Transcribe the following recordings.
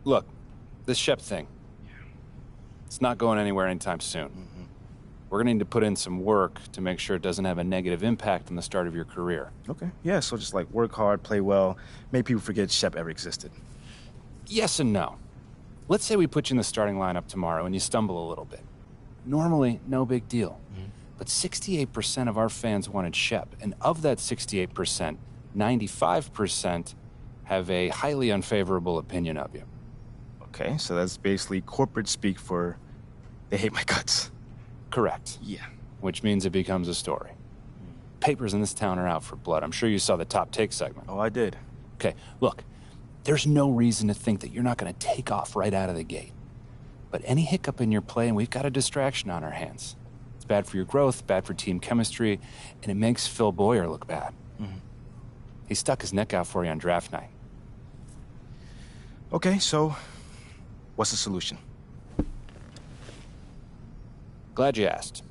Look, this Shep thing, it's not going anywhere anytime soon. We're gonna need to put in some work to make sure it doesn't have a negative impact on the start of your career. Okay, yeah, so just like work hard, play well, make people forget Shep ever existed. Yes and no. Let's say we put you in the starting lineup tomorrow and you stumble a little bit. Normally, no big deal. But 68% of our fans wanted Shep, and of that 68%, 95% have a highly unfavorable opinion of you. Okay, so that's basically corporate speak for they hate my guts. Correct. Yeah. Which means it becomes a story. Papers in this town are out for blood. I'm sure you saw the top take segment. Oh, I did. Okay, look, there's no reason to think that you're not going to take off right out of the gate. But any hiccup in your play, and we've got a distraction on our hands. It's bad for your growth, bad for team chemistry, and it makes Phil Boyer look bad. He stuck his neck out for you on draft night. Okay, so what's the solution? Glad you asked.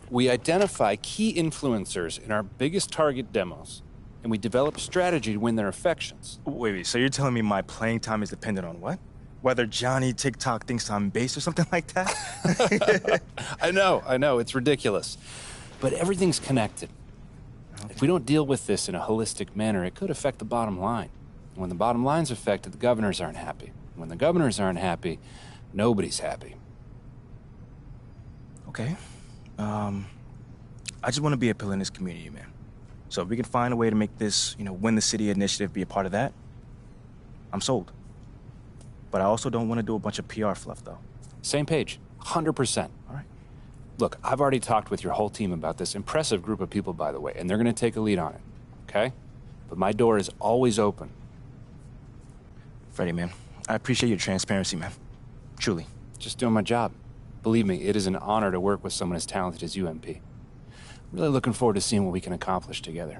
We identify key influencers in our biggest target demos, and we develop strategy to win their affections. Wait, so you're telling me my playing time is dependent on what? Whether Johnny TikTok thinks I'm base or something like that? I know, it's ridiculous. But everything's connected. If we don't deal with this in a holistic manner, it could affect the bottom line. When the bottom line's affected, the governors aren't happy. When the governors aren't happy, nobody's happy. Okay. I just want to be a pillar in this community, man. So if we can find a way to make this, win the city initiative be a part of that, I'm sold. But I also don't want to do a bunch of PR fluff, though. Same page, 100%. All right. Look, I've already talked with your whole team about this impressive group of people, by the way, and they're going to take a lead on it, okay? But my door is always open. Freddie, man, I appreciate your transparency, man. Truly. Just doing my job. Believe me, it is an honor to work with someone as talented as you, MP. I'm really looking forward to seeing what we can accomplish together.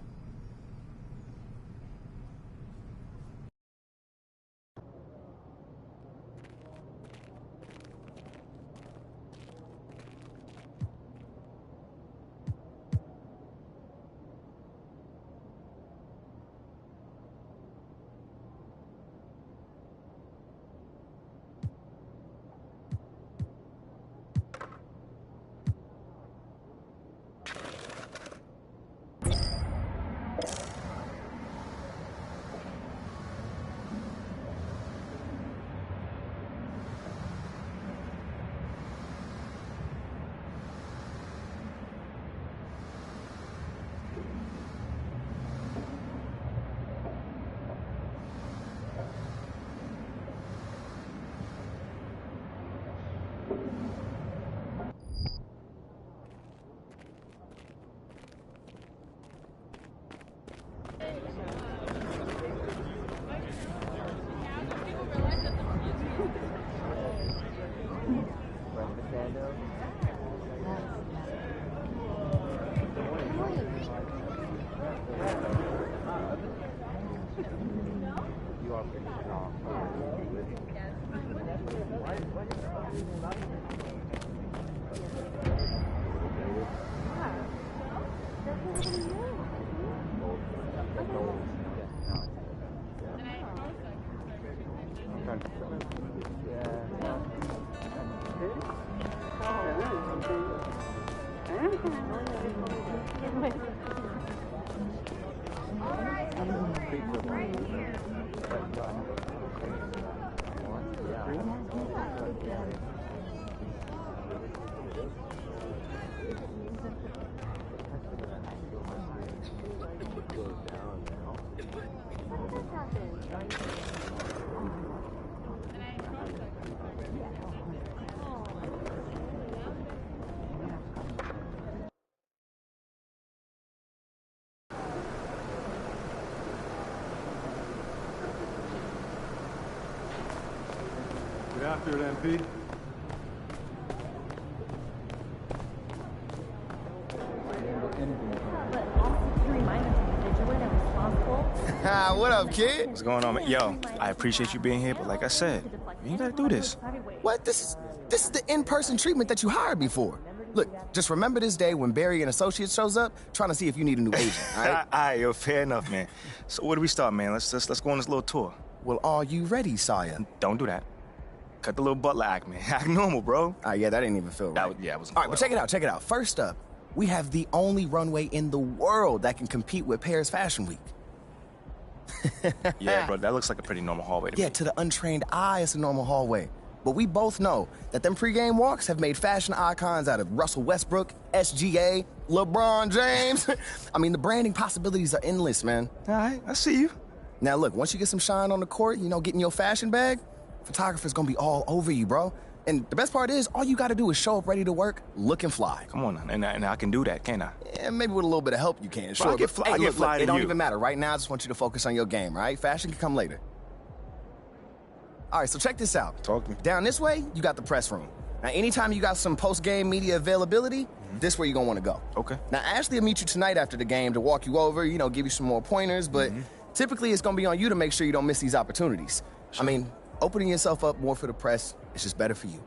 Get after it, MP. What up, kid? What's going on, man? Yo, I appreciate you being here, but like I said, you ain't gotta do this. What? This is the in-person treatment that you hired me for. Look, just remember this day when Barry and Associates shows up, trying to see if you need a new agent, all right? All right, yo, fair enough, man. So where do we start, man? Let's go on this little tour. Well, are you ready, Sire? Don't do that. Cut the little butler act, man. Act normal, bro. Yeah, that didn't even feel right. Yeah, it wasn't. All right, but check it out. First up, we have the only runway in the world that can compete with Paris Fashion Week. Yeah, bro, that looks like a pretty normal hallway to me. Yeah, to the untrained eye, it's a normal hallway. But we both know that them pregame walks have made fashion icons out of Russell Westbrook, SGA, LeBron James. I mean, the branding possibilities are endless, man. All right, I see you. Now, look, once you get some shine on the court, getting your fashion bag, photographer's gonna be all over you, bro. And the best part is, all you gotta do is show up ready to work, looking fly. Come on, and I can do that, can't I? Yeah, maybe with a little bit of help you can, sure. I get fly, hey, I get look, fly to it don't you. even matter. Right now, I just want you to focus on your game, right? Fashion can come later. All right, so check this out. Talk to me. Down this way, you got the press room. Now, anytime you got some post-game media availability, this where you're gonna wanna go. Okay. Now, Ashley will meet you tonight after the game to walk you over, give you some more pointers, but typically it's gonna be on you to make sure you don't miss these opportunities. Sure. I mean, opening yourself up more for the press is just better for you.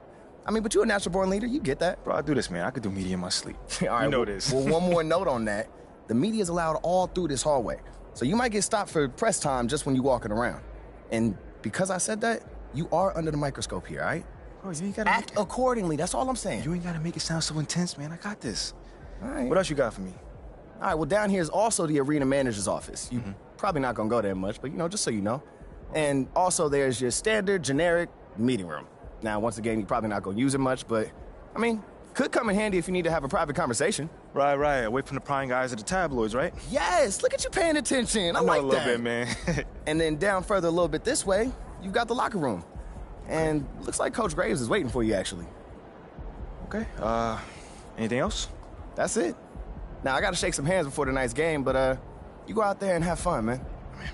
I mean, but you're a natural-born leader, you get that. Bro, I do this, man. I could do media in my sleep. All right, you know well, this. Well, one more note on that. The media is allowed all through this hallway. So you might get stopped for press time just when you're walking around. And because I said that, you are under the microscope here, all right? Bro, you ain't gotta Act accordingly, that's all I'm saying. You ain't gotta make it sound so intense, man. I got this. All right. What else you got for me? All right, well, down here is also the arena manager's office. You probably not gonna go there much, but just so you know. And also there's your standard, generic meeting room. Now, once again, you're probably not gonna use it much, but, I mean, could come in handy if you need to have a private conversation. Right. Away from the prying eyes of the tabloids, right? Yes, look at you paying attention. I know like a little that. bit, man. And then down further a little bit this way, you've got the locker room. And looks like Coach Graves is waiting for you, actually. Okay. Anything else? That's it. Now, I gotta shake some hands before tonight's game, but you go out there and have fun, man.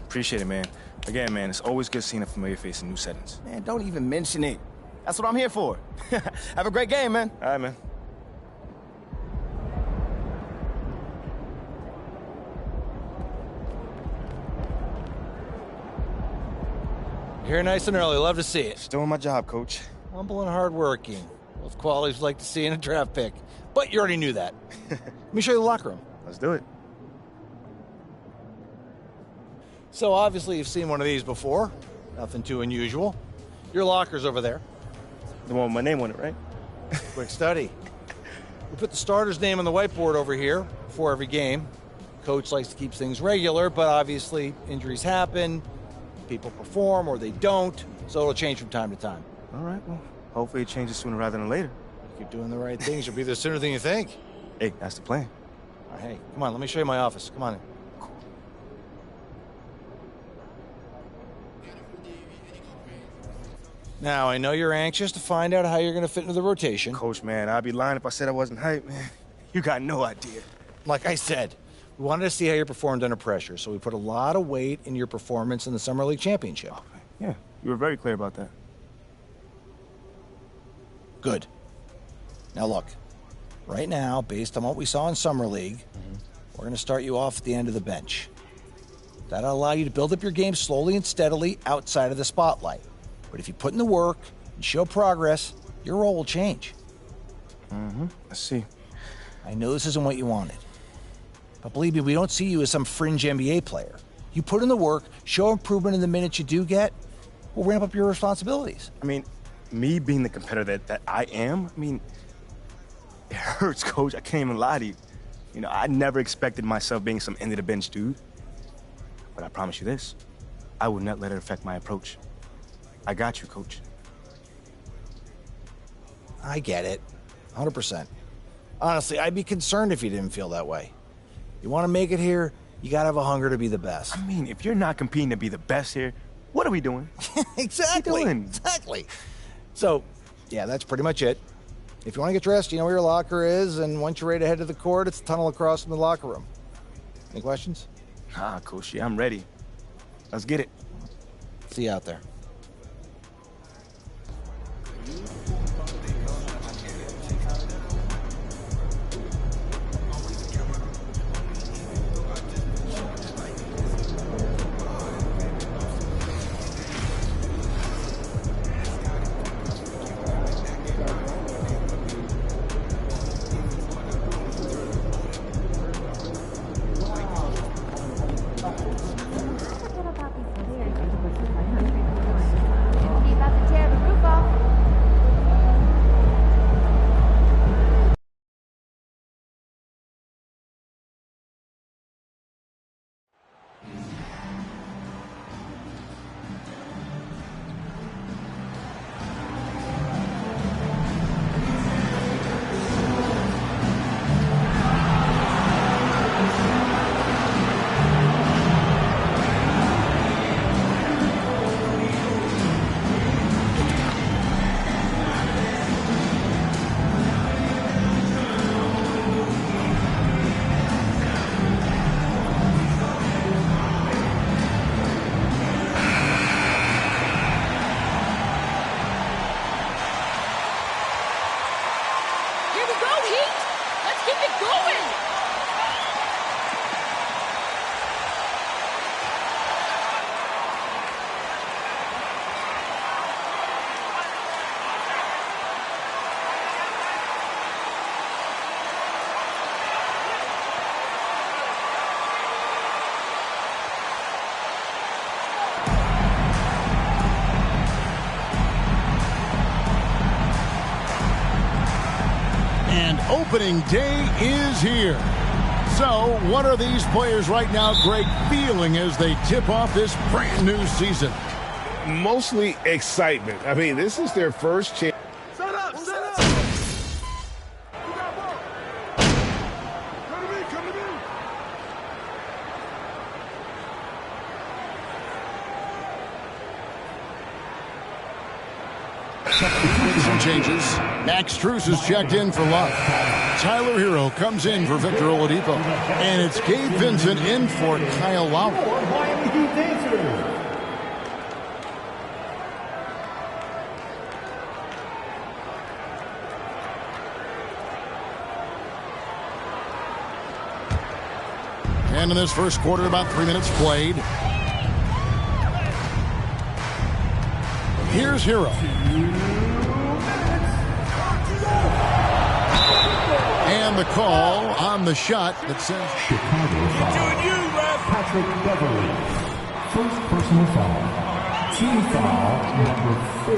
Appreciate it, man. Again, man, it's always good seeing a familiar face in new settings. Man, don't even mention it. That's what I'm here for. Have a great game, man. All right, man. Here nice and early. Love to see it. Still on my job, Coach. Humble and hardworking. Both qualities we like to see in a draft pick. But you already knew that. Let me show you the locker room. Let's do it. So obviously you've seen one of these before. Nothing too unusual. Your locker's over there. The one with my name on it, right? Quick study. We put the starter's name on the whiteboard over here before every game. Coach likes to keep things regular, but obviously injuries happen. People perform or they don't, so it'll change from time to time. All right, well, hopefully it changes sooner rather than later. Keep doing the right things, you'll be there sooner than you think. Hey, that's the plan. All right, hey, come on, let me show you my office. Come on in. Now, I know you're anxious to find out how you're going to fit into the rotation. Coach, man, I'd be lying if I said I wasn't hyped, man. You got no idea. Like I said, we wanted to see how you performed under pressure, so we put a lot of weight in your performance in the Summer League Championship. Yeah, you were very clear about that. Good. Now look, right now, based on what we saw in Summer League, we're going to start you off at the end of the bench. That'll allow you to build up your game slowly and steadily outside of the spotlight. But if you put in the work and show progress, your role will change. I see. I know this isn't what you wanted. But believe me, we don't see you as some fringe NBA player. You put in the work, show improvement in the minutes you do get, we'll ramp up your responsibilities. I mean, me being the competitor that I am, it hurts, Coach. I can't even lie to you. I never expected myself being some end-of-the-bench dude. But I promise you this, I will not let it affect my approach. I got you, Coach. I get it, 100%. Honestly, I'd be concerned if you didn't feel that way. You want to make it here, you got to have a hunger to be the best. If you're not competing to be the best here, what are we doing? Exactly. What are you doing? Exactly. So, yeah, that's pretty much it. If you want to get dressed, you know where your locker is, and once you're ready to head to the court, it's the tunnel across from the locker room. Any questions? Coach, yeah, I'm ready. Let's get it. See you out there. Opening day is here. So, what are these players right now, Greg, feeling as they tip off this brand new season? Mostly excitement. I mean, this is their first chance. Set up! Set up! You got ball. Come to me, come to me. Some changes. Max Strus is checked in for luck. Tyler Hero comes in for Victor Oladipo. And it's Gabe Vincent in for Kyle Lowry. And in this first quarter, about 3 minutes played. Here's Hero. And the call on the shot that says Chicago foul. Patrick Beverly. First personal foul. Team foul number 4.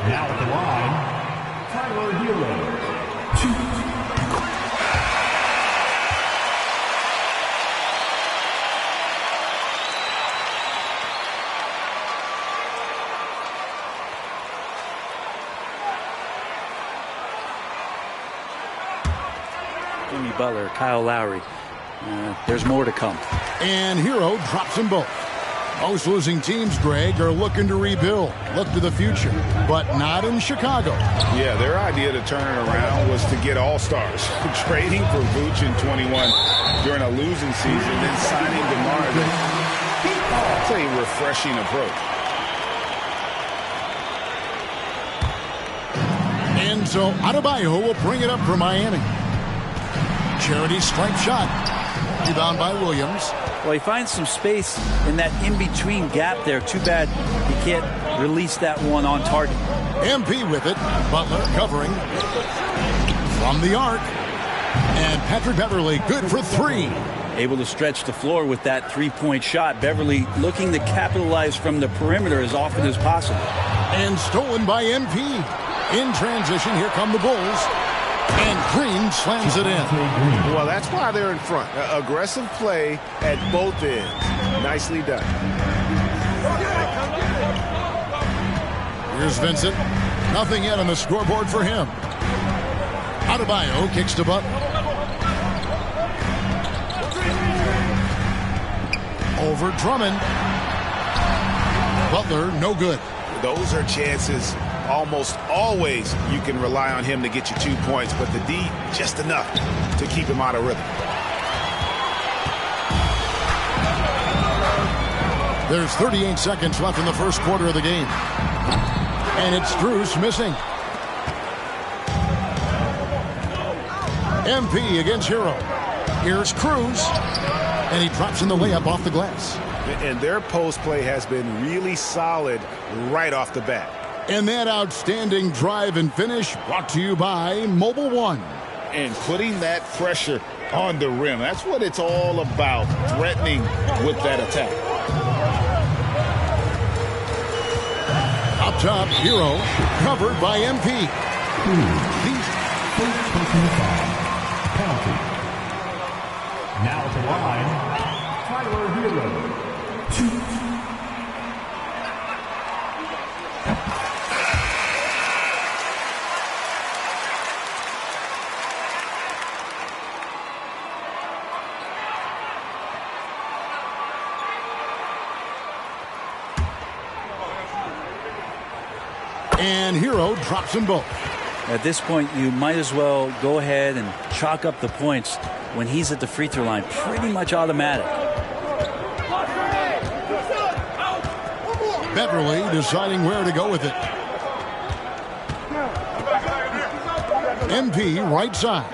Now at the line, Tyler Hero. 2. Jimmy Butler, Kyle Lowry. There's more to come. And Hero drops them both. Most losing teams, Greg, are looking to rebuild, look to the future, but not in Chicago. Yeah, their idea to turn it around was to get all-stars. Trading for Vooch in 21 during a losing season, then signing DeMar. That's a refreshing approach. And so Adebayo will bring it up for Miami. Charity stripe shot. Rebound by Williams. Well, he finds some space in that in-between gap there. Too bad he can't release that one on target. MP with it. Butler covering from the arc. And Patrick Beverly good for 3. Able to stretch the floor with that three-point shot. Beverly looking to capitalize from the perimeter as often as possible. And stolen by MP. In transition, here come the Bulls. And Green slams it in. Well, that's why they're in front. Aggressive play at both ends. Nicely done. Here's Vincent. Nothing yet on the scoreboard for him. Adebayo kicks to Butler. Over Drummond. Butler, no good. Those are chances. Almost always you can rely on him to get you 2 points, but the D, just enough to keep him out of rhythm. There's 38 seconds left in the first quarter of the game. And it's Strus missing. MP against Hero. Here's Cruz. And he drops in the layup off the glass. And their post play has been really solid right off the bat. And that outstanding drive and finish brought to you by Mobile One. And putting that pressure on the rim. That's what it's all about, threatening with that attack. Up top, Hero, covered by MP. First personal foul. Penalty. Now at the line, Tyler Hero. 2. And Hero drops them both. At this point, you might as well go ahead and chalk up the points when he's at the free throw line. Pretty much automatic. Beverly deciding where to go with it. MP right side.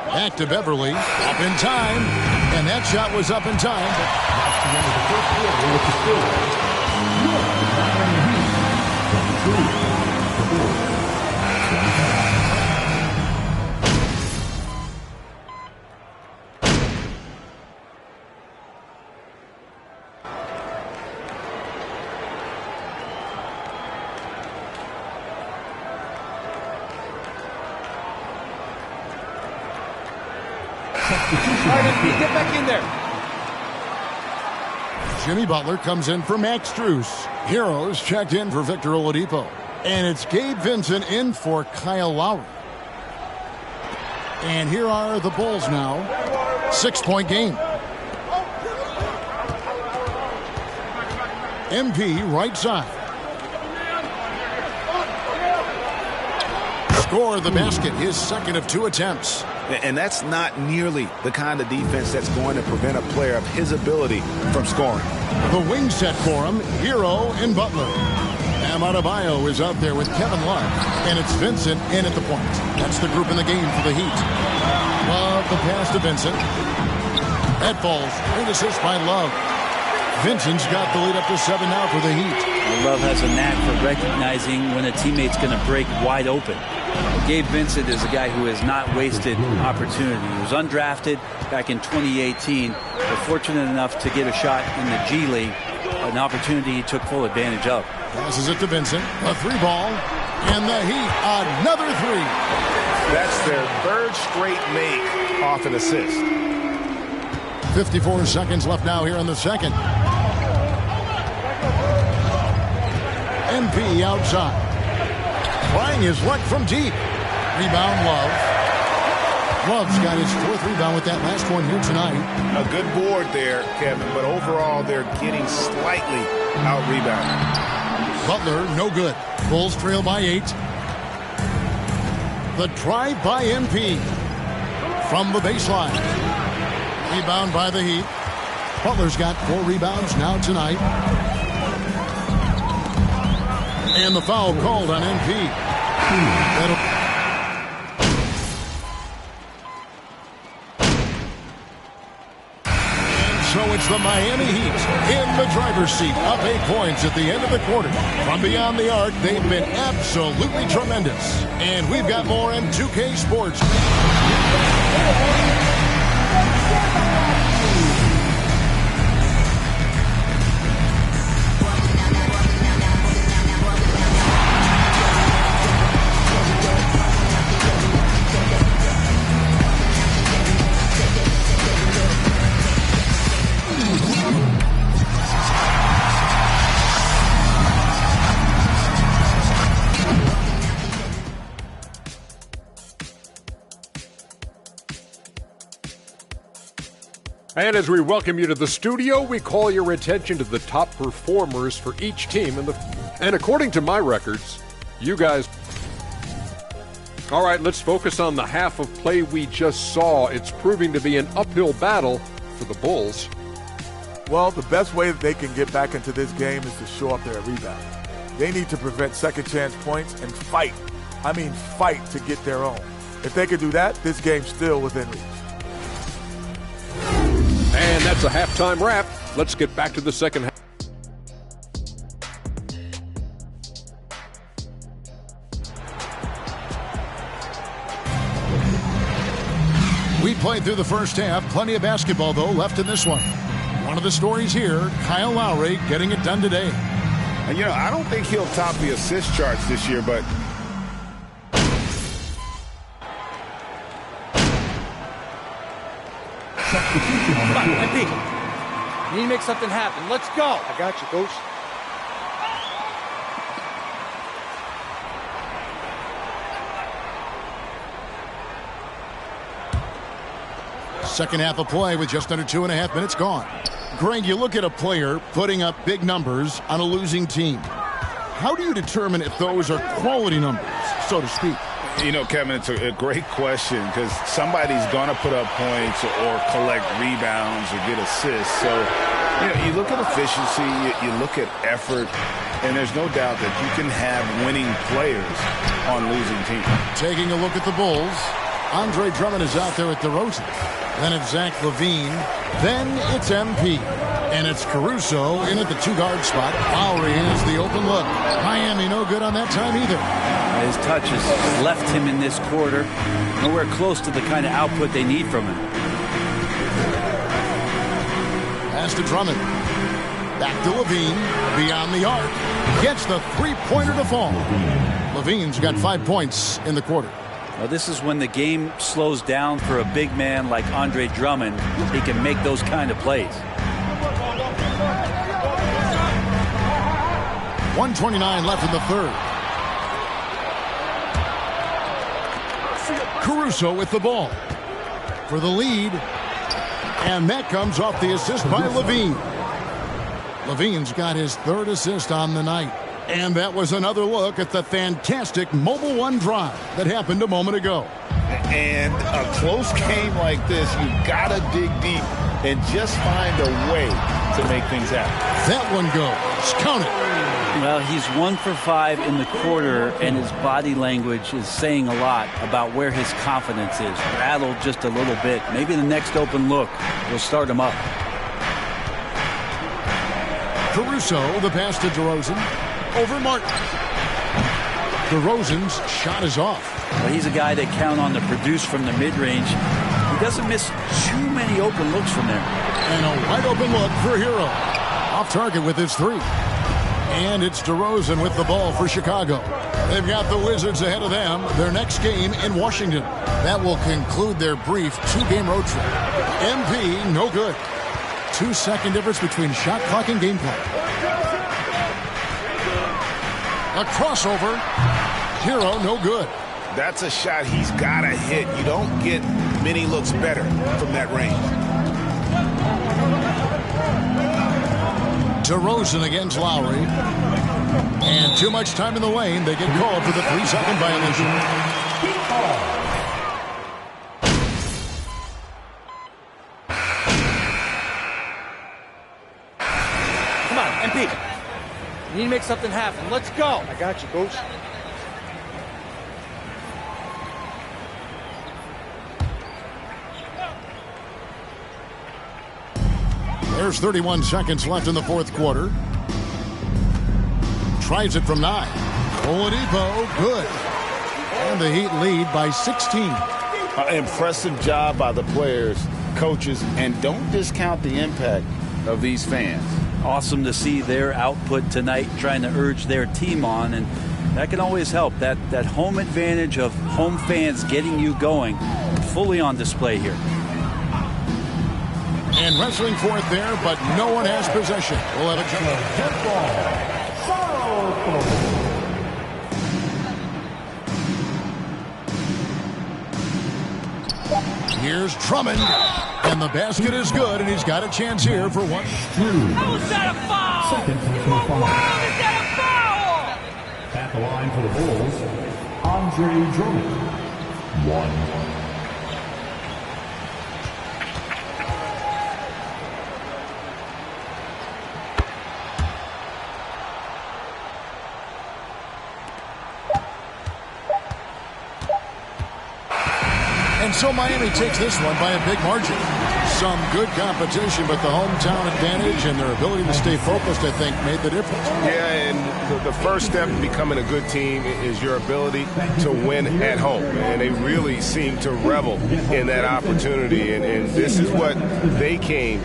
Back to Beverly. Up in time. And that shot was up in time. That's the end of the first quarter with the score. Get back in there. Jimmy Butler comes in for Max Strus. Heroes checked in for Victor Oladipo. And it's Gabe Vincent in for Kyle Lowry. And here are the Bulls now. 6-point game. MP right side. Score the basket, his second of 2 attempts. And that's not nearly the kind of defense that's going to prevent a player of his ability from scoring. The wing set for him, Hero and Butler. Bam Adebayo is out there with Kevin Love. And it's Vincent in at the point. That's the group in the game for the Heat. Love the pass to Vincent. That falls. Great assist by Love. Vincent's got the lead up to 7 now for the Heat. Love has a knack for recognizing when a teammate's going to break wide open. Gabe Vincent is a guy who has not wasted opportunity. He was undrafted back in 2018, but fortunate enough to get a shot in the G League, an opportunity he took full advantage of. Passes it to Vincent, a 3-ball, and the Heat, another 3. That's their 3rd straight make off an assist. 54 seconds left now here in the second. MP outside. Trying his luck from deep. Rebound, Love. Love's got his 4th rebound with that last one here tonight. A good board there, Kevin, but overall they're getting slightly out-rebounded. Butler, no good. Bulls trail by 8. The drive by MP. From the baseline. Rebound by the Heat. Butler's got 4 rebounds now tonight. And the foul called on MP. And so it's the Miami Heat in the driver's seat, up 8 points at the end of the quarter. From beyond the arc, they've been absolutely tremendous. And we've got more M2K Sports. And as we welcome you to the studio, we call your attention to the top performers for each team. And according to my records, you guys... All right, let's focus on the half of play we just saw. It's proving to be an uphill battle for the Bulls. Well, the best way that they can get back into this game is to show up there at rebound. They need to prevent second chance points and fight. I mean fight to get their own. If they can do that, this game's still within reach. And that's a halftime wrap. Let's get back to the second half. We played through the first half. Plenty of basketball, though, left in this one. One of the stories here, Kyle Lowry getting it done today. And, you know, I don't think he'll top the assist charts this year, but... Come on, MP. You need to make something happen. Let's go. I got you, Coach. Second half of play with just under 2.5 minutes gone. Greg, you look at a player putting up big numbers on a losing team. How do you determine if those are quality numbers, so to speak? You know, Kevin, it's a great question because somebody's going to put up points or collect rebounds or get assists. So, you know, you look at efficiency, you look at effort, and there's no doubt that you can have winning players on losing teams. Taking a look at the Bulls, Andre Drummond is out there at DeRozan. Then it's Zach LaVine. Then it's MP. And it's Caruso in at the 2-guard spot. Lowry has the open look. Miami no good on that time either. His touch has left him in this quarter. Nowhere close to the kind of output they need from him. Pass to Drummond. Back to LaVine. Beyond the arc. Gets the 3-pointer to fall. LaVine's got 5 points in the quarter. Well, this is when the game slows down for a big man like Andre Drummond. He can make those kind of plays. 1:29 left in the third. Caruso with the ball for the lead. And that comes off the assist by LaVine. LaVine's got his third assist on the night. And that was another look at the fantastic Mobile One drive that happened a moment ago. And a close game like this, you've got to dig deep and just find a way to make things happen. That one goes. Count it. Well, he's 1 for 5 in the quarter, and his body language is saying a lot about where his confidence is. Rattled just a little bit. Maybe the next open look will start him up. Caruso, the pass to DeRozan. Over Martin. DeRozan's shot is off. Well, he's a guy they count on to produce from the mid-range. He doesn't miss too many open looks from there. And a wide open look for Hero. Off target with his three. And it's DeRozan with the ball for Chicago. They've got the Wizards ahead of them. Their next game in Washington. That will conclude their brief 2-game road trip. MP, no good. 2-second difference between shot clock and game clock. A crossover. Hero, no good. That's a shot he's got to hit. You don't get many looks better from that range. DeRozan against Lowry. And too much time in the lane. They get called for the 3-second violation. Come on, MP. You need to make something happen. Let's go. I got you, Coach. There's 31 seconds left in the fourth quarter. Tries it from 9. Oladipo, good. And the Heat lead by 16. Impressive job by the players, coaches, and don't discount the impact of these fans. Awesome to see their output tonight, trying to urge their team on, and that can always help. That home advantage of home fans getting you going, fully on display here. And wrestling for it there, but no one has possession. We'll have a jump. Here's Drummond. And the basket is good, and he's got a chance here for 1. How is that a foul? Second In what world is that a foul? At the line for the Bulls, Andre Drummond. 1. And so Miami takes this one by a big margin. Some good competition, but the hometown advantage and their ability to stay focused, I think, made the difference. Yeah, and the first step in becoming a good team is your ability to win at home. And they really seem to revel in that opportunity. And this is what they came.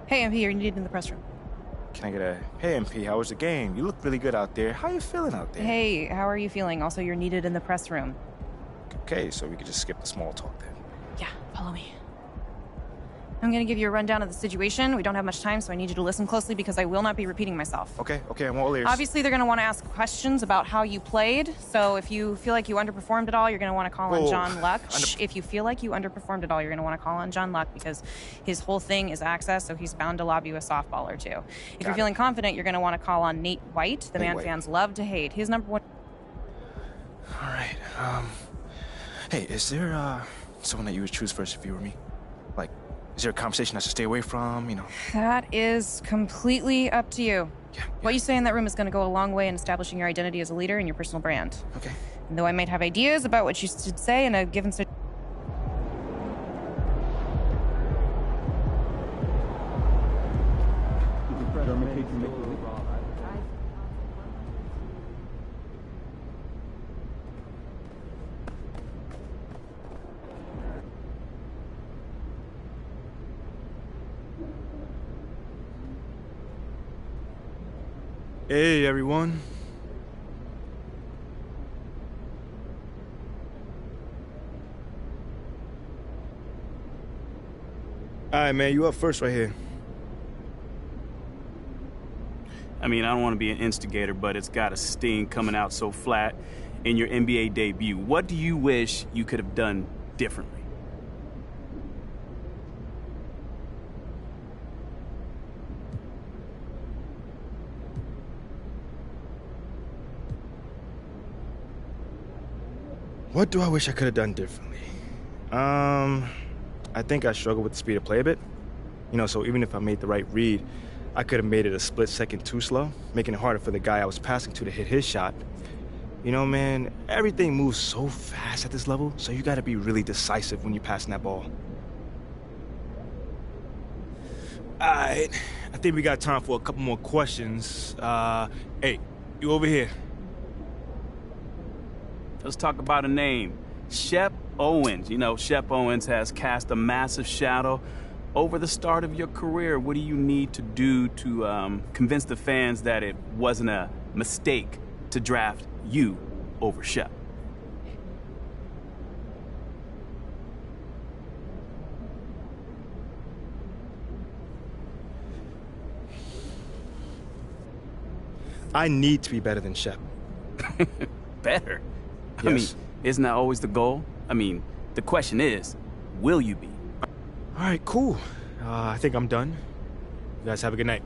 Hey, MP, you're needed in the press room. Can I get a, hey, MP, how was the game? You look really good out there. How you feeling out there? Hey, how are you feeling? Also, you're needed in the press room. Okay, so we could just skip the small talk then. Yeah, Follow me. I'm going to give you a rundown of the situation. We don't have much time, so I need you to listen closely because I will not be repeating myself. Okay, I'm all ears. Obviously, they're going to want to ask questions about how you played. So if you feel like you underperformed at all, you're going to want to call on John Luck. If you feel like you underperformed at all, you're going to want to call on John Luck because his whole thing is access, so he's bound to lob you a softball or two. If you're feeling confident, you're going to want to call on Nate White, the man fans love to hate. His number one... All right, hey, is there, someone that you would choose first if you were me? Like, is there a conversation I should stay away from, you know? That is completely up to you. Yeah. What you say in that room is going to go a long way in establishing your identity as a leader and your personal brand. Okay. And though I might have ideas about what you should say in a given situation... Hey, everyone. All right, man, you up first right here. I mean, I don't want to be an instigator, but it's got a sting coming out so flat in your NBA debut. What do you wish you could have done differently? What do I wish I could have done differently? I think I struggled with the speed of play a bit. You know, so even if I made the right read, I could have made it a split second too slow, making it harder for the guy I was passing to hit his shot. You know, man, everything moves so fast at this level, so you gotta be really decisive when you're passing that ball. All right, I think we got time for a couple more questions. Hey, you over here. Let's talk about a name. Shep Owens. You know, Shep Owens has cast a massive shadow over the start of your career. What do you need to do to convince the fans that it wasn't a mistake to draft you over Shep? I need to be better than Shep. Better? Yes. I mean, isn't that always the goal? I mean, the question is, will you be? All right, cool. I think I'm done. You guys have a good night.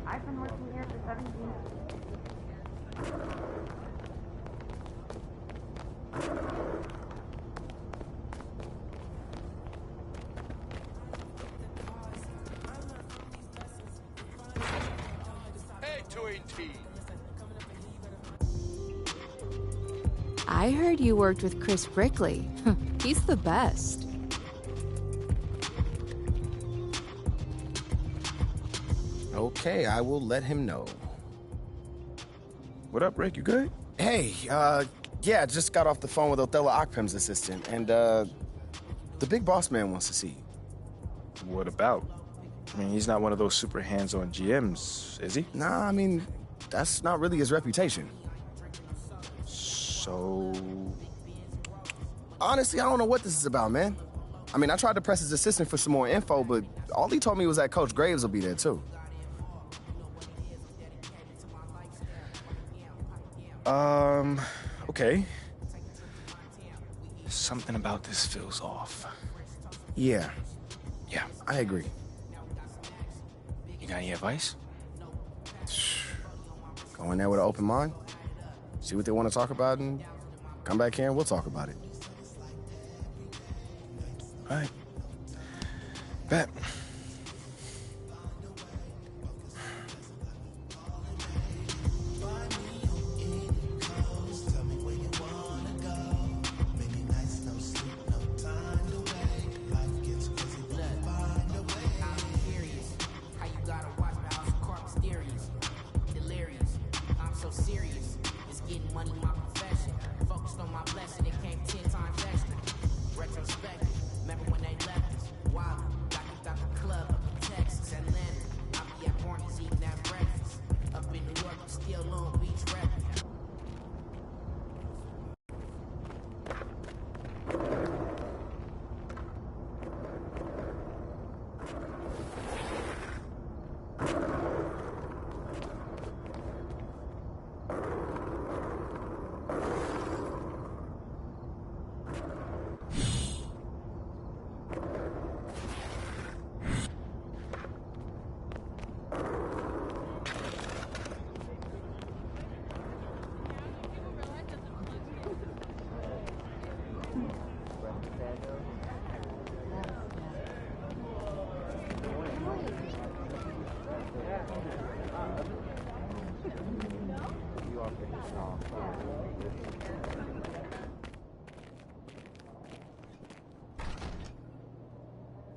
I've been working here for 17 years. Hey, 218. I heard you worked with Chris Brickley. He's the best. Okay, I will let him know. What up, Rick? You good? Hey, yeah, just got off the phone with Othello Akpem's assistant, and, the big boss man wants to see you. What about? I mean, he's not one of those super hands-on GMs, is he? Nah, I mean, that's not really his reputation. So... Honestly, I don't know what this is about, man. I mean, I tried to press his assistant for some more info, but all he told me was that Coach Graves will be there, too. Okay. Something about this feels off. Yeah. Yeah. I agree. You got any advice? Go in there with an open mind, see what they want to talk about, and come back here and we'll talk about it. All right. Bet.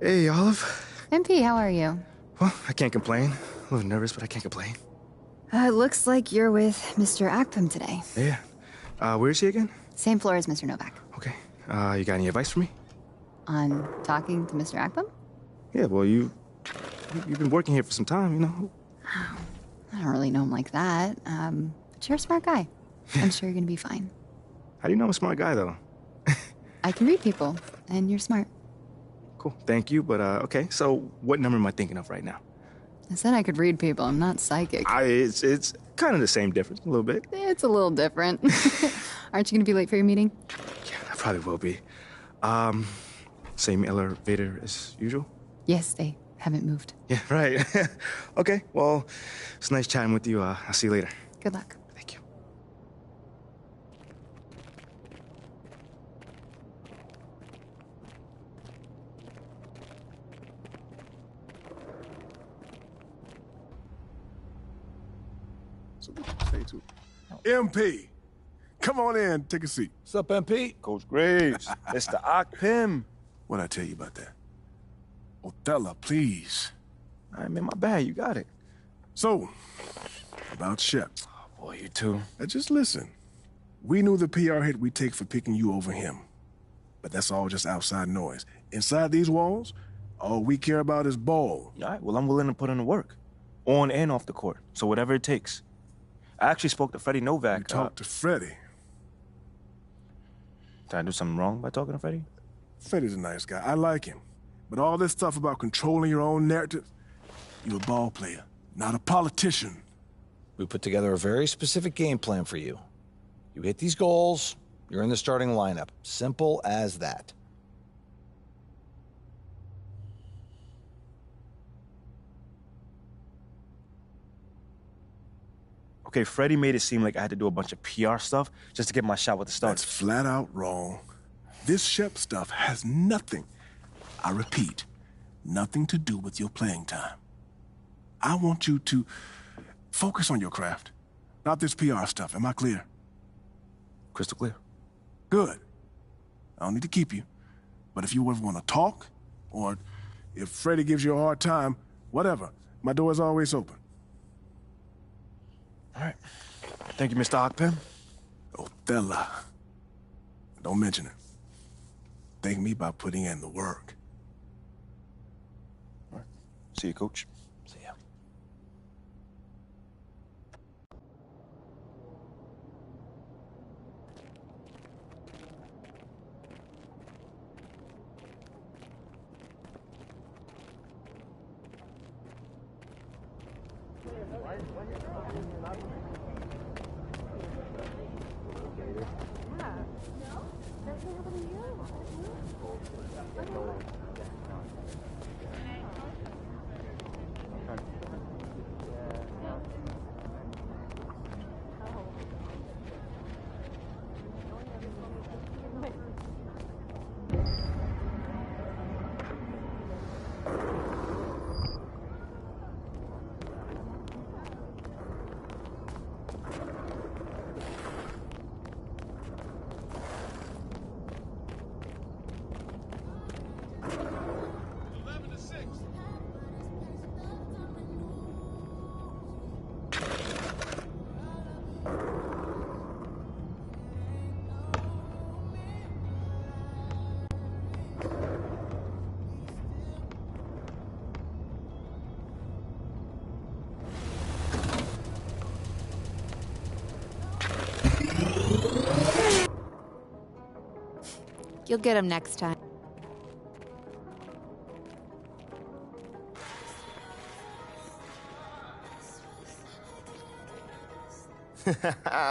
Hey, Olive. MP, how are you? Well, I can't complain. A little nervous, but I can't complain. Looks like you're with Mr. Akpam today. Yeah. Where is he again? Same floor as Mr. Novak. Okay. You got any advice for me? On talking to Mr. Akpam? Yeah, well, you've been working here for some time, you know. I don't really know him like that. But you're a smart guy. I'm sure you're gonna be fine. How do you know I'm a smart guy, though? I can read people, and you're smart. Cool. Thank you, but okay. So, what number am I thinking of right now? I said I could read people. I'm not psychic. It's kind of the same difference, a little bit. It's a little different. Aren't you gonna be late for your meeting? Yeah, I probably will be. Same elevator as usual? Yes, they haven't moved. Yeah, right. Okay, well, it's nice chatting with you. I'll see you later. Good luck. Thank you. So what you say to MP? Come on in, take a seat. What's up, MP? Coach Graves, Mr. Akpam. What'd I tell you about that? Othello, please. All right, man, my bad. You got it. So, about Shep. Oh, boy, you too. Now just listen. We knew the PR hit we'd take for picking you over him. But that's all just outside noise. Inside these walls, all we care about is ball. All right, well, I'm willing to put in the work. On and off the court. So whatever it takes. I actually spoke to Freddie Novak. You talked to Freddie? Did I do something wrong by talking to Freddie? Freddie's a nice guy. I like him. But all this stuff about controlling your own narrative, you're a ball player, not a politician. We put together a very specific game plan for you. You hit these goals, you're in the starting lineup. Simple as that. Okay, Freddie made it seem like I had to do a bunch of PR stuff just to get my shot with the Stars. That's flat out wrong. This Shep stuff has nothing, I repeat, nothing to do with your playing time. I want you to focus on your craft, not this PR stuff. Am I clear? Crystal clear. Good. I don't need to keep you. But if you ever want to talk, or if Freddie gives you a hard time, whatever, my door is always open. All right. Thank you, Mr. Akpam. Othello. Don't mention it. Thank me by putting in the work. All right. See you, Coach. See ya. You'll get him next time.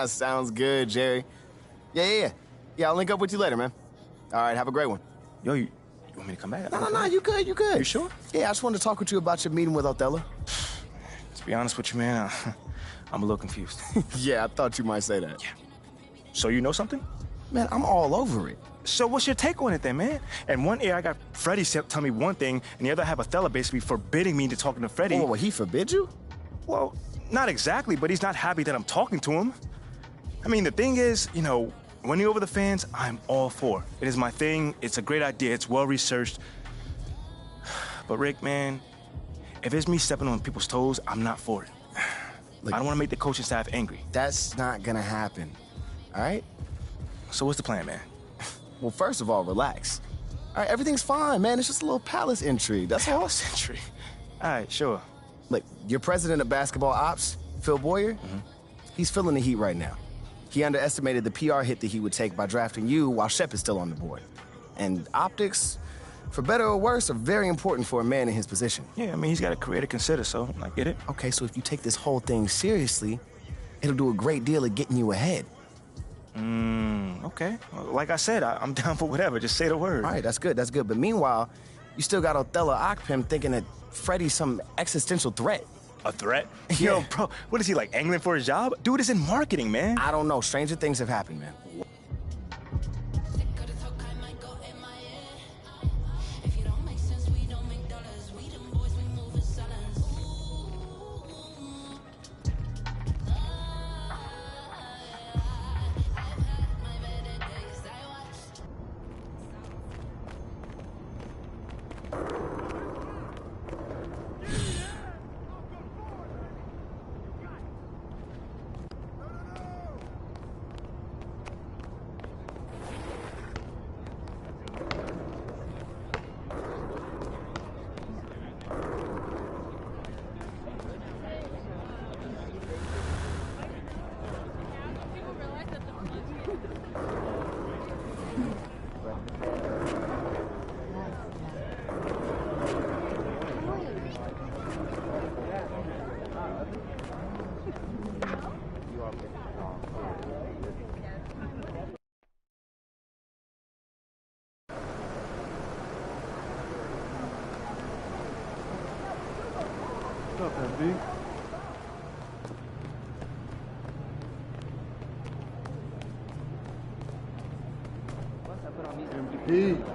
Sounds good, Jerry. Yeah. I'll link up with you later, man. All right, have a great one. Yo, you want me to come back? No, you good. You sure? Yeah, I just wanted to talk with you about your meeting with Othello. To be honest with you, man, I'm a little confused. Yeah, I thought you might say that. Yeah. So you know something? Man, I'm all over it. So what's your take on it then, man? And one ear I got Freddie tell me one thing, and the other I have Othello basically forbidding me to talking to Freddie. Oh, well, he forbid you? Well, not exactly, but he's not happy that I'm talking to him. I mean, the thing is, winning over the fans, I'm all for. It is my thing. It's a great idea. It's well-researched. But Rick, man, if it's me stepping on people's toes, I'm not for it. Look, I don't want to make the coaching staff angry. That's not gonna happen, all right? So what's the plan, man? Well, first of all, relax. All right, everything's fine, man. It's just a little palace intrigue. That's all. Palace intrigue? All right, sure. Look, your president of basketball ops, Phil Boyer, he's feeling the heat right now. He underestimated the PR hit that he would take by drafting you while Shep is still on the board. And optics, for better or worse, are very important for a man in his position. Yeah, I mean, he's got a career to consider, so I get it. Okay, so if you take this whole thing seriously, it'll do a great deal of getting you ahead. Okay. Well, like I said, I'm down for whatever. Just say the word. All right, that's good. But meanwhile, you still got Othello Akpem thinking that Freddie's some existential threat. A threat? Yeah. Yo, bro, what is he, like, angling for his job? Dude is in marketing, man. I don't know. Stranger things have happened, man. What's up, MB? MVP.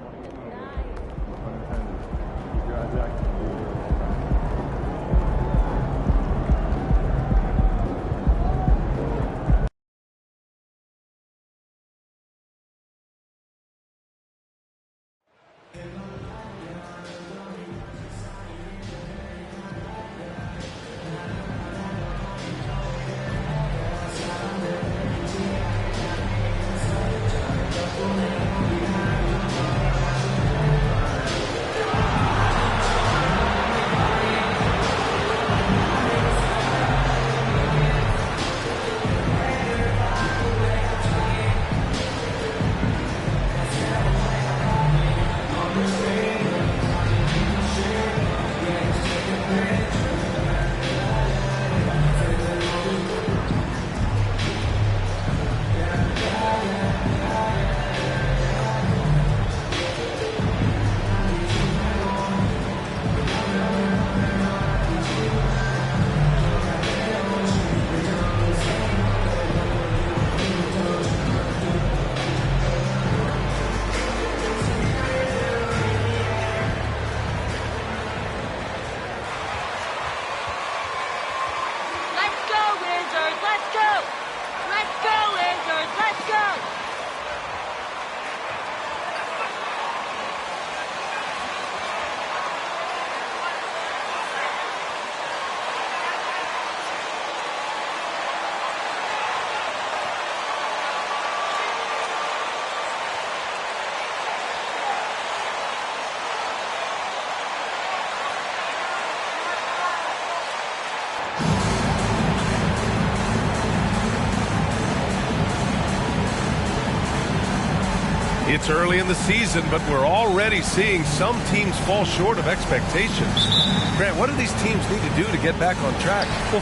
It's early in the season, but we're already seeing some teams fall short of expectations. Grant, what do these teams need to do to get back on track? Well,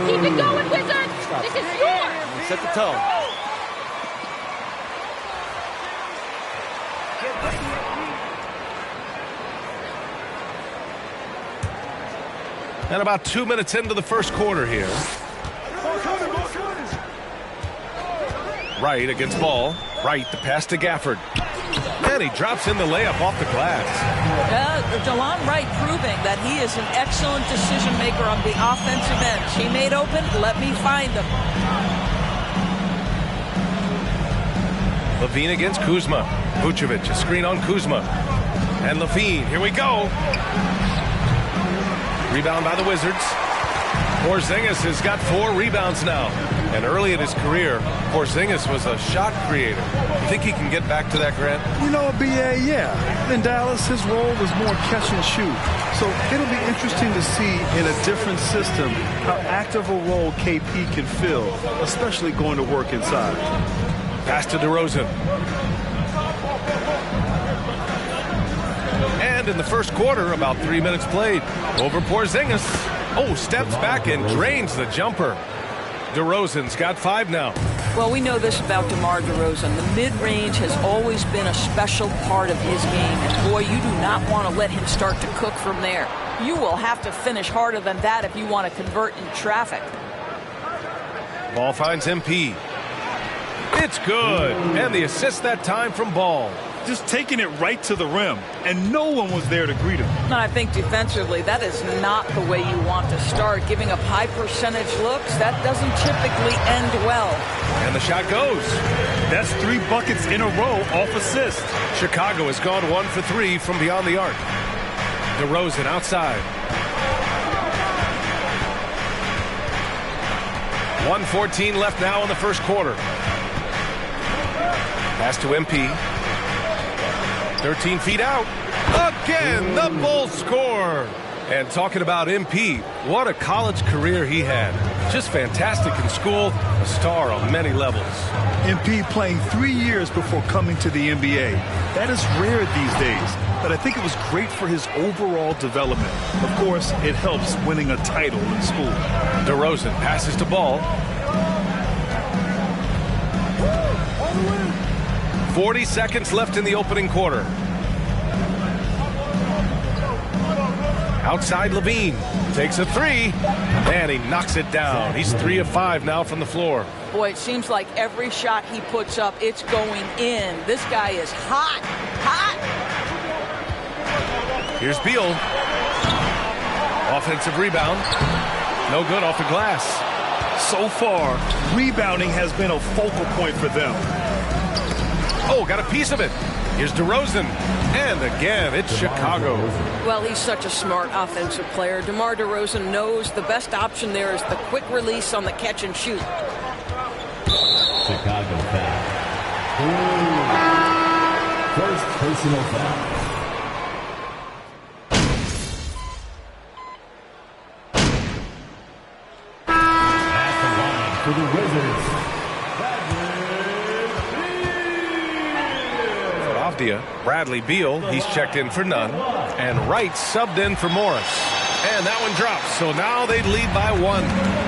keep it going, Wizards! This is yours! Set the tone. And about 2 minutes into the first quarter here. Wright against Ball. Wright, the pass to Gafford. And he drops in the layup off the glass. DeLon Wright proving that he is an excellent decision maker on the offensive end. He made open, let me find him. Levine against Kuzma. Vucevic, a screen on Kuzma. And Levine, here we go. Rebound by the Wizards. Porzingis has got 4 rebounds now. And early in his career, Porzingis was a shot creator. You think he can get back to that, Grant? You know, BA, yeah. In Dallas, his role was more catch and shoot. So it'll be interesting to see in a different system how active a role KP can fill, especially going to work inside. Pass to DeRozan. And in the first quarter, about 3 minutes played. Over Porzingis. Oh, steps back and drains the jumper. DeRozan's got 5 now. Well, we know this about DeMar DeRozan. The mid-range has always been a special part of his game. And, boy, you do not want to let him start to cook from there. You will have to finish harder than that if you want to convert in traffic. Ball finds MP. It's good. And the assist that time from Ball. Just taking it right to the rim, and no one was there to greet him. And I think defensively, that is not the way you want to start. Giving up high percentage looks, that doesn't typically end well. And the shot goes. That's 3 buckets in a row off assist. Chicago has gone 1 for 3 from beyond the arc. DeRozan outside. 1:14 left now in the first quarter. Pass to MP. 13 feet out. Again, the Bulls score. And talking about MP, what a college career he had. Just fantastic in school, a star on many levels. MP playing 3 years before coming to the NBA. That is rare these days, but I think it was great for his overall development. Of course, it helps winning a title in school. DeRozan passes to Ball. 40 seconds left in the opening quarter. Outside Levine. Takes a 3. And he knocks it down. He's 3 of 5 now from the floor. Boy, it seems like every shot he puts up, it's going in. This guy is hot. Hot. Here's Beal. Offensive rebound. No good off the glass. So far, rebounding has been a focal point for them. Oh, got a piece of it. Here's DeRozan. And again, it's Chicago. Well, he's such a smart offensive player. DeMar DeRozan knows the best option there is the quick release on the catch and shoot. Chicago foul. First personal foul. At the line for the Wizards. Bradley Beal, he's checked in for none. And Wright subbed in for Morris. And that one drops. So now they lead by 1.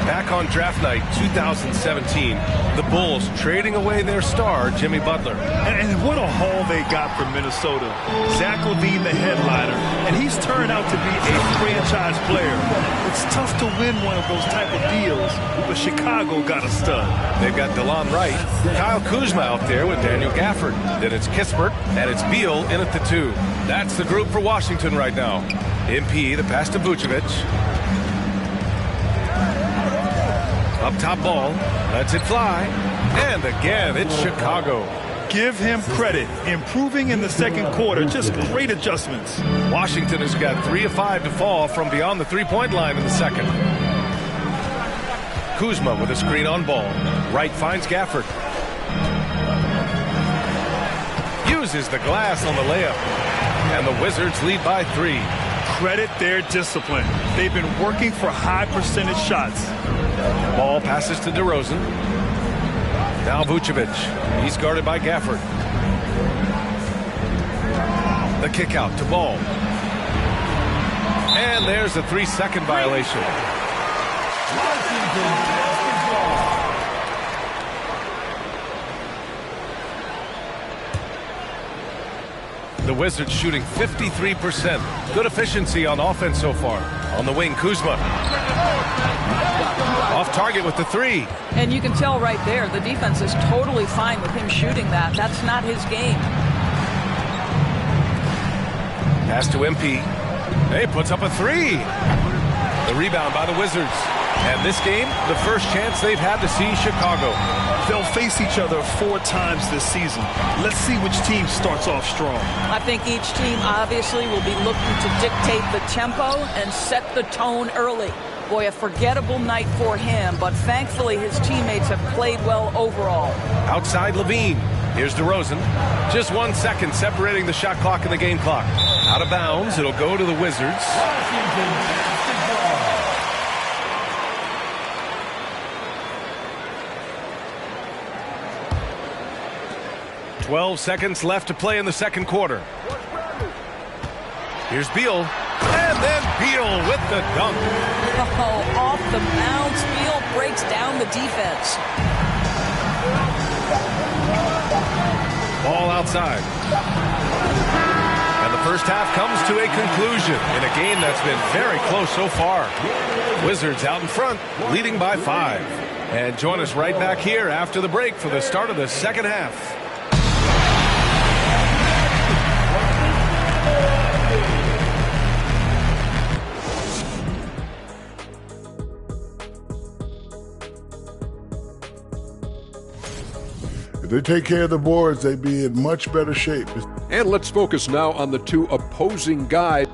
Back on draft night 2017, the Bulls trading away their star, Jimmy Butler. And what a haul they got from Minnesota. Zach LaVine, the headliner, and he's turned out to be a franchise player. It's tough to win one of those type of deals, but Chicago got a stud. They've got DeLon Wright, Kyle Kuzma out there with Daniel Gafford. Then it's Kispert, and it's Beal in at the 2. That's the group for Washington right now. MP, the pass to Vucevic. Up top Ball, lets it fly. And again, it's Chicago. Give him credit. Improving in the second quarter. Just great adjustments. Washington has got 3 of 5 to fall from beyond the three-point line in the second. Kuzma with a screen on Ball. Wright finds Gafford. Uses the glass on the layup. And the Wizards lead by 3. credit their discipline. They've been working for high percentage shots. Ball passes to DeRozan. Now Vucevic. He's guarded by Gafford. The kick out to Ball. And there's a 3-second violation. The Wizards shooting 53%. Good efficiency on offense so far. On the wing, Kuzma. Off target with the 3. And you can tell right there, the defense is totally fine with him shooting that. That's not his game. Pass to MP. He puts up a 3. The rebound by the Wizards. And this game, the first chance they've had to see Chicago. They'll face each other 4 times this season. Let's see which team starts off strong. I think each team obviously will be looking to dictate the tempo and set the tone early. Boy, a forgettable night for him, but thankfully his teammates have played well overall. Outside Levine. Here's DeRozan. Just 1 second separating the shot clock and the game clock. Out of bounds. It'll go to the Wizards. 12 seconds left to play in the second quarter. Here's Beal. And then Beal with the dunk. Oh, off the bounce. Beal breaks down the defense. Ball outside. And the first half comes to a conclusion in a game that's been very close so far. Wizards out in front, leading by 5. And join us right back here after the break for the start of the second half. If they take care of the boards, they'd be in much better shape. And let's focus now on the 2 opposing guys.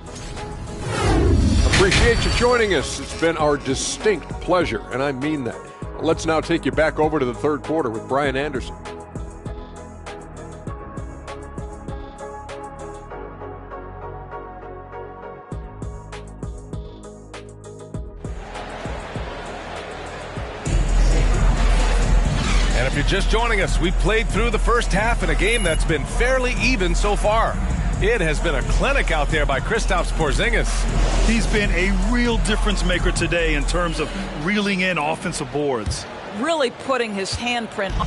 Appreciate you joining us. It's been our distinct pleasure, and I mean that. Let's now take you back over to the third quarter with Brian Anderson. And if you're just joining us, we've played through the first half in a game that's been fairly even so far. It has been a clinic out there by Kristaps Porzingis. He's been a real difference maker today in terms of reeling in offensive boards. Really putting his handprint on.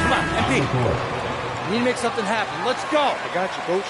Come on, MP. We need to make something happen. Let's go. I got you, Coach.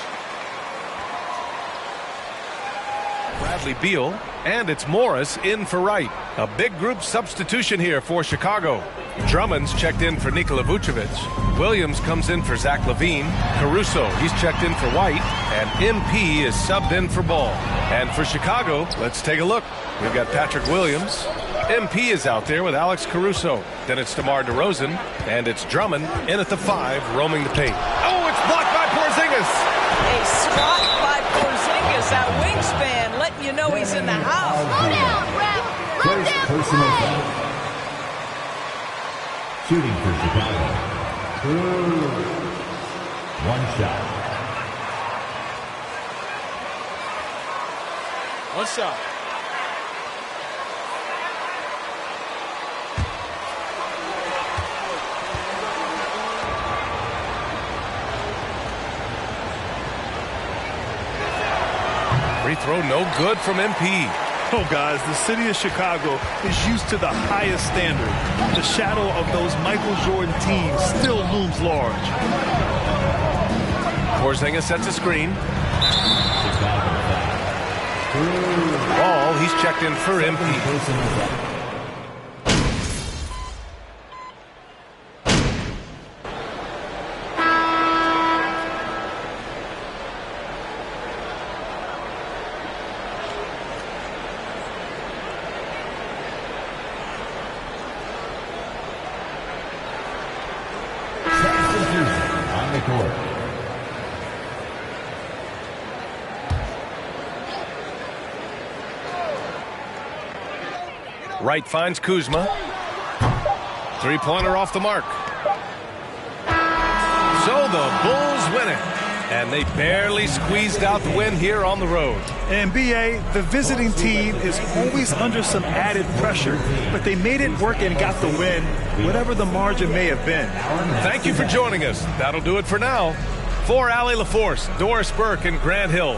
Bradley Beal, and it's Morris in for Wright. A big group substitution here for Chicago. Drummond's checked in for Nikola Vucevic. Williams comes in for Zach LaVine. Caruso, he's checked in for White. And MP is subbed in for Ball. And for Chicago, let's take a look. We've got Patrick Williams. MP is out there with Alex Caruso. Then it's DeMar DeRozan. And it's Drummond in at the 5, roaming the paint. Oh, it's blocked by Porzingis. A spot by Porzingis. That wingspan letting you know he's in the house. Slow down, ref. Let them play. Shooting for Chicago. 1 shot. 1 shot. Free throw no good from MP. Oh, guys, the city of Chicago is used to the highest standard. The shadow of those Michael Jordan teams still looms large. Porzingis sets a screen. Ball, he's checked in for MP. On the court. Wright finds Kuzma. Three-pointer off the mark. So the Bulls win it. And they barely squeezed out the win here on the road. And B.A., the visiting team is always under some added pressure, but they made it work and got the win, whatever the margin may have been. Thank you for joining us. That'll do it for now. For Allie LaForce, Doris Burke, and Grant Hill.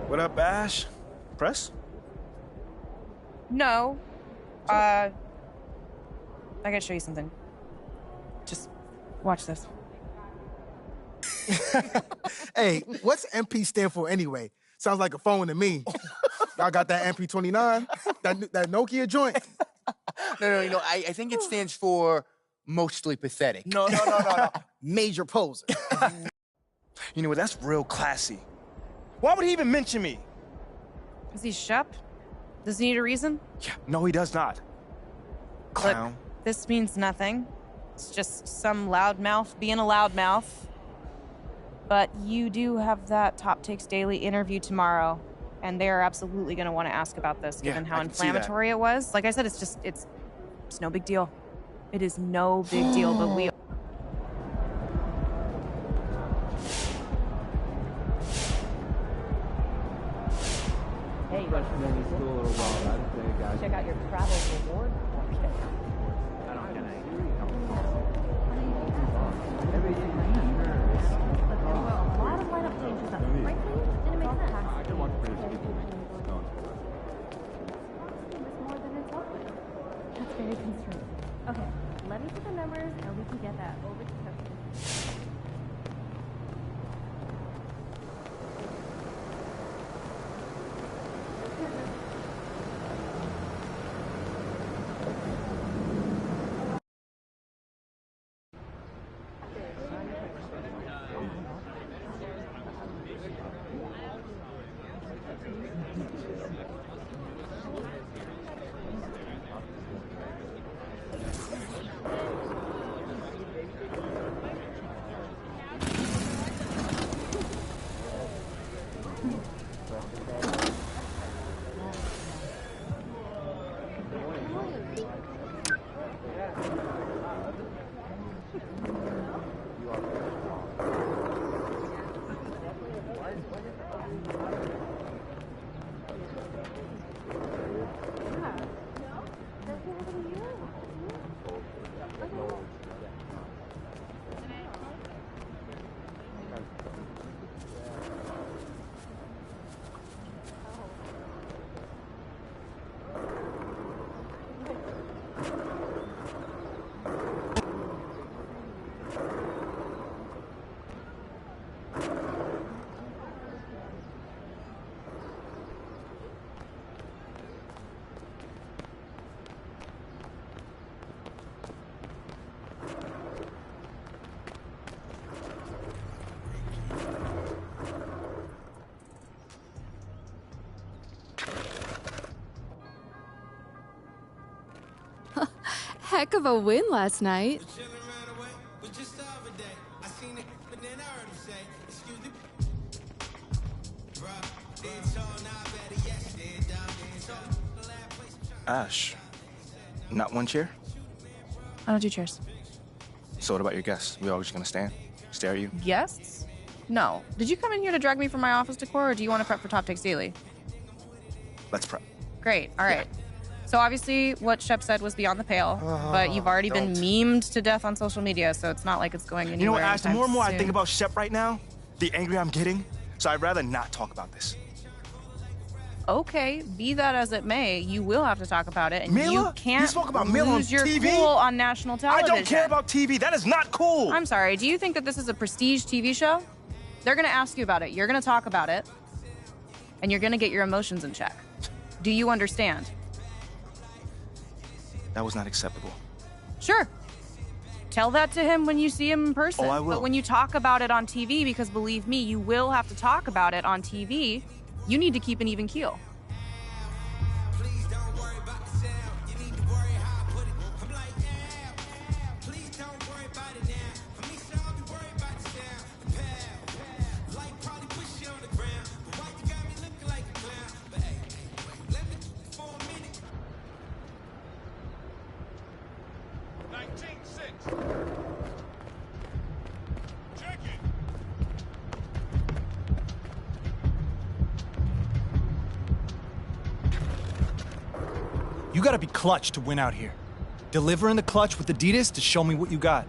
What up, Ash? Press? No. I gotta show you something. Watch this. Hey, what's MP stand for anyway? Sounds like a phone to me. Y'all got that MP29? That Nokia joint? No. I think it stands for mostly pathetic. No. Major poser. You know what? That's real classy. Why would he even mention me? Is he Shep? Does he need a reason? Yeah, no, he does not. Clown. Look, this means nothing. It's just some loudmouth being a loudmouth. But you do have that Top Takes Daily interview tomorrow, and they're absolutely going to want to ask about this, given how inflammatory it was. Like I said, it's no big deal. It is no big deal, but we... Hey, check out your travel reward. That's very concerning. Okay, let me put the numbers and we can get that over to Tokyo. Heck of a win last night. Ash, not one chair? I don't do chairs. So what about your guests? We all just gonna stand, stare at you? Guests? No. Did you come in here to drag me from my office decor, or do you want to prep for Top Takes Daily? Let's prep. Great. All right. So obviously what Shep said was beyond the pale, but you've already been memed to death on social media, so it's not like it's going anywhere. You know what, Ash, the more and more I soon. think about Shep right now, the angrier I'm getting, so I'd rather not talk about this. Okay, be that as it may, you will have to talk about it, and Mila? you can't You spoke about Mila on lose your TV? cool on national television. I don't care about TV. That is not cool. I'm sorry. Do you think that this is a prestige TV show? They're going to ask you about it. You're going to talk about it, and you're going to get your emotions in check. Do you understand? That was not acceptable. Sure. Tell that to him when you see him in person. Oh, I will. But when you talk about it on TV, because believe me, you will have to talk about it on TV, you need to keep an even keel. You gotta be clutch to win out here. Deliver in the clutch with Adidas to show me what you got.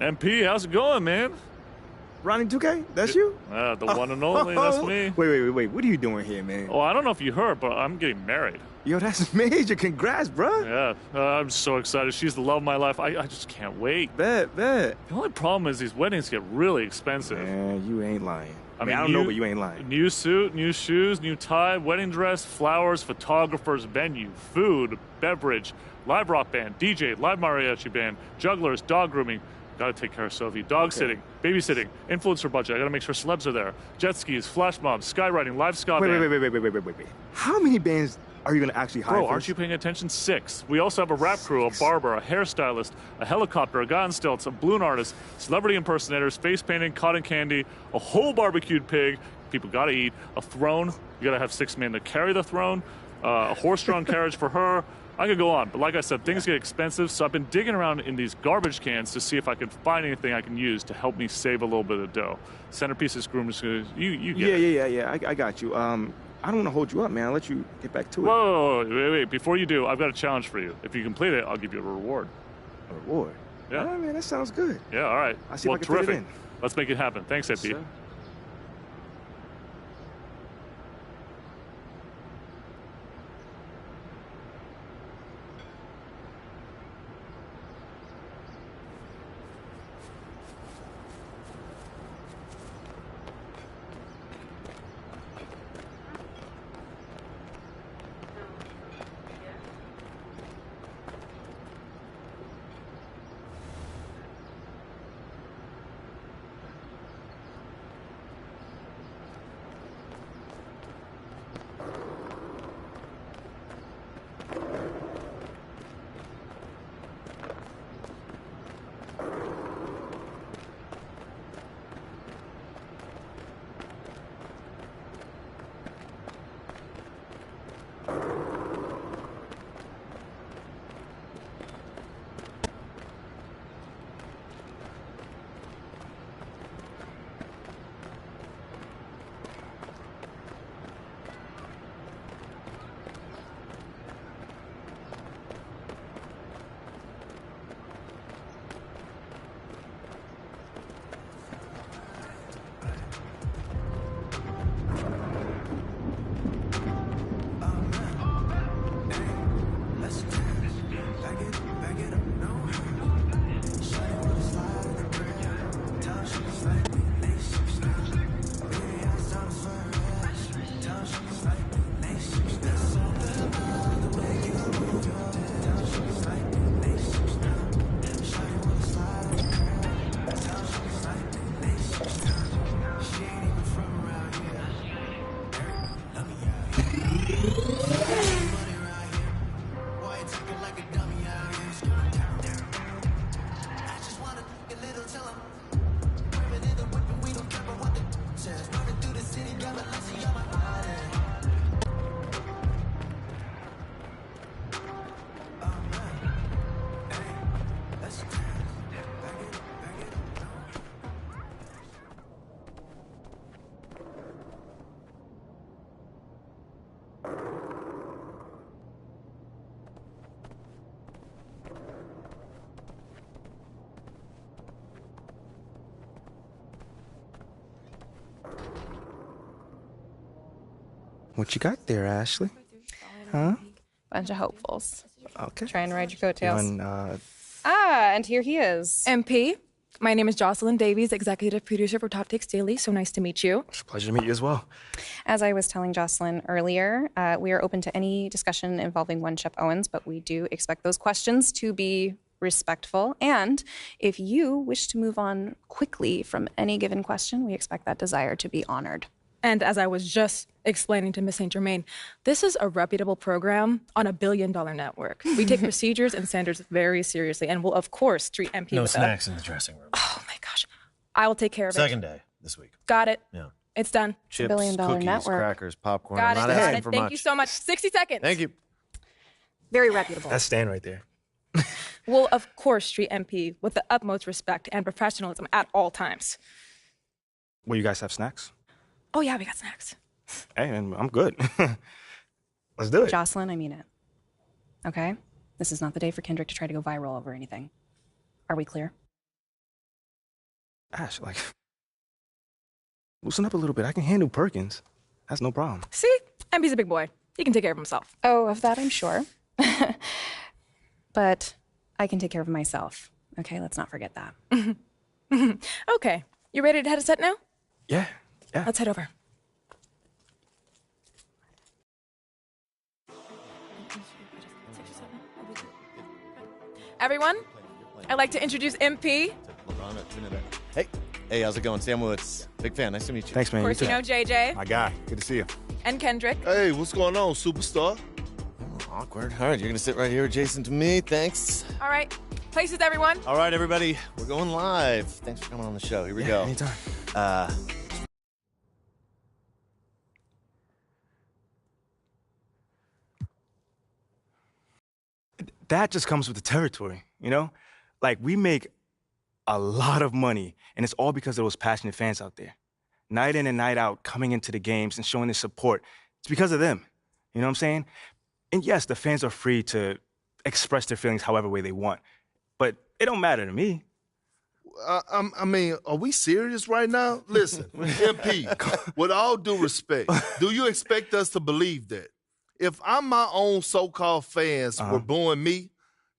MP, how's it going, man? Ronnie 2K? That's you? The one and only, that's me. Wait. What are you doing here, man? Oh, I don't know if you heard, but I'm getting married. Yo, that's major. Congrats, bro. Yeah, I'm so excited. She's the love of my life. I just can't wait. Bet. The only problem is these weddings get really expensive. Man, you ain't lying. I mean, I don't know, but you ain't lying. New suit, new shoes, new tie, wedding dress, flowers, photographers, venue, food, beverage, live rock band, DJ, live mariachi band, jugglers, dog grooming. Gotta take care of Sophie. Dog sitting, babysitting, influencer budget. I gotta make sure celebs are there. Jet skis, flash mobs, skywriting, live ska band. Wait. How many bands are you gonna actually hire? Bro, aren't you paying attention? 6. We also have a rap crew, a barber, a hairstylist, a helicopter, a guy on stilts, a balloon artist, celebrity impersonators, face painting, cotton candy, a whole barbecued pig. People gotta eat. A throne. You gotta have 6 men to carry the throne. A horse-drawn carriage for her. I could go on, but like I said, things get expensive, so I've been digging around in these garbage cans to see if I can find anything I can use to help me save a little bit of dough. Centerpieces, groomers, you get it. Yeah. I got you. I don't want to hold you up, man. I'll let you get back to it. Whoa, wait. Before you do, I've got a challenge for you. If you complete it, I'll give you a reward. A reward? Yeah. Oh, man, that sounds good. Yeah, all right. I'll see if I can terrific. fit it in. Let's make it happen. Thanks, MP. Sir. What you got there, Ashley? Huh? Bunch of hopefuls. Okay. Trying to ride your coattails. And, and here he is. MP, my name is Jocelyn Davies, executive producer for Top Takes Daily. So nice to meet you. It's a pleasure to meet you as well. As I was telling Jocelyn earlier, we are open to any discussion involving one Chef Owens, but we do expect those questions to be respectful. And if you wish to move on quickly from any given question, we expect that desire to be honored. And as I was just explaining to Miss St. Germain, this is a reputable program on $1 billion network. We take procedures and standards very seriously and will, of course, treat MP No with snacks in the dressing room. Oh, my gosh. I will take care of it. Second day this week. Got it. Yeah. It's done. Chips, $1 billion cookies, network. crackers, popcorn. Got I'm it. not Got asking it. for Thank much. you so much. 60 seconds. Thank you. Very reputable. That's Stan right there. We'll, of course, treat MP with the utmost respect and professionalism at all times. Will you guys have snacks? Oh, yeah, we got snacks. Hey, and I'm good. Let's do it. Jocelyn, I mean it. Okay? This is not the day for Kendrick to try to go viral over anything. Are we clear? Ash, like, loosen up a little bit. I can handle Perkins. That's no problem. See? MP's a big boy. He can take care of himself. Oh, of that I'm sure. But I can take care of myself. Okay, let's not forget that. Okay. You ready to head a set now? Yeah. Let's head over. Everyone, I'd like to introduce MP. Hey, how's it going? Sam Woods. Big fan. Nice to meet you. Thanks, man. Of course, you know JJ. My guy. Good to see you. And Kendrick. Hey, what's going on, superstar? Awkward. All right, you're going to sit right here adjacent to me. Thanks. All right. Places, everyone. All right, everybody. We're going live. Thanks for coming on the show. Here we go. Anytime. That just comes with the territory, you know? Like, we make a lot of money, and it's all because of those passionate fans out there. Night in and night out, coming into the games and showing their support. It's because of them. You know what I'm saying? And yes, the fans are free to express their feelings however way they want. But it don't matter to me. I mean, are we serious right now? Listen, MP, with all due respect, do you expect us to believe that? If I'm my own so-called fans were booing me,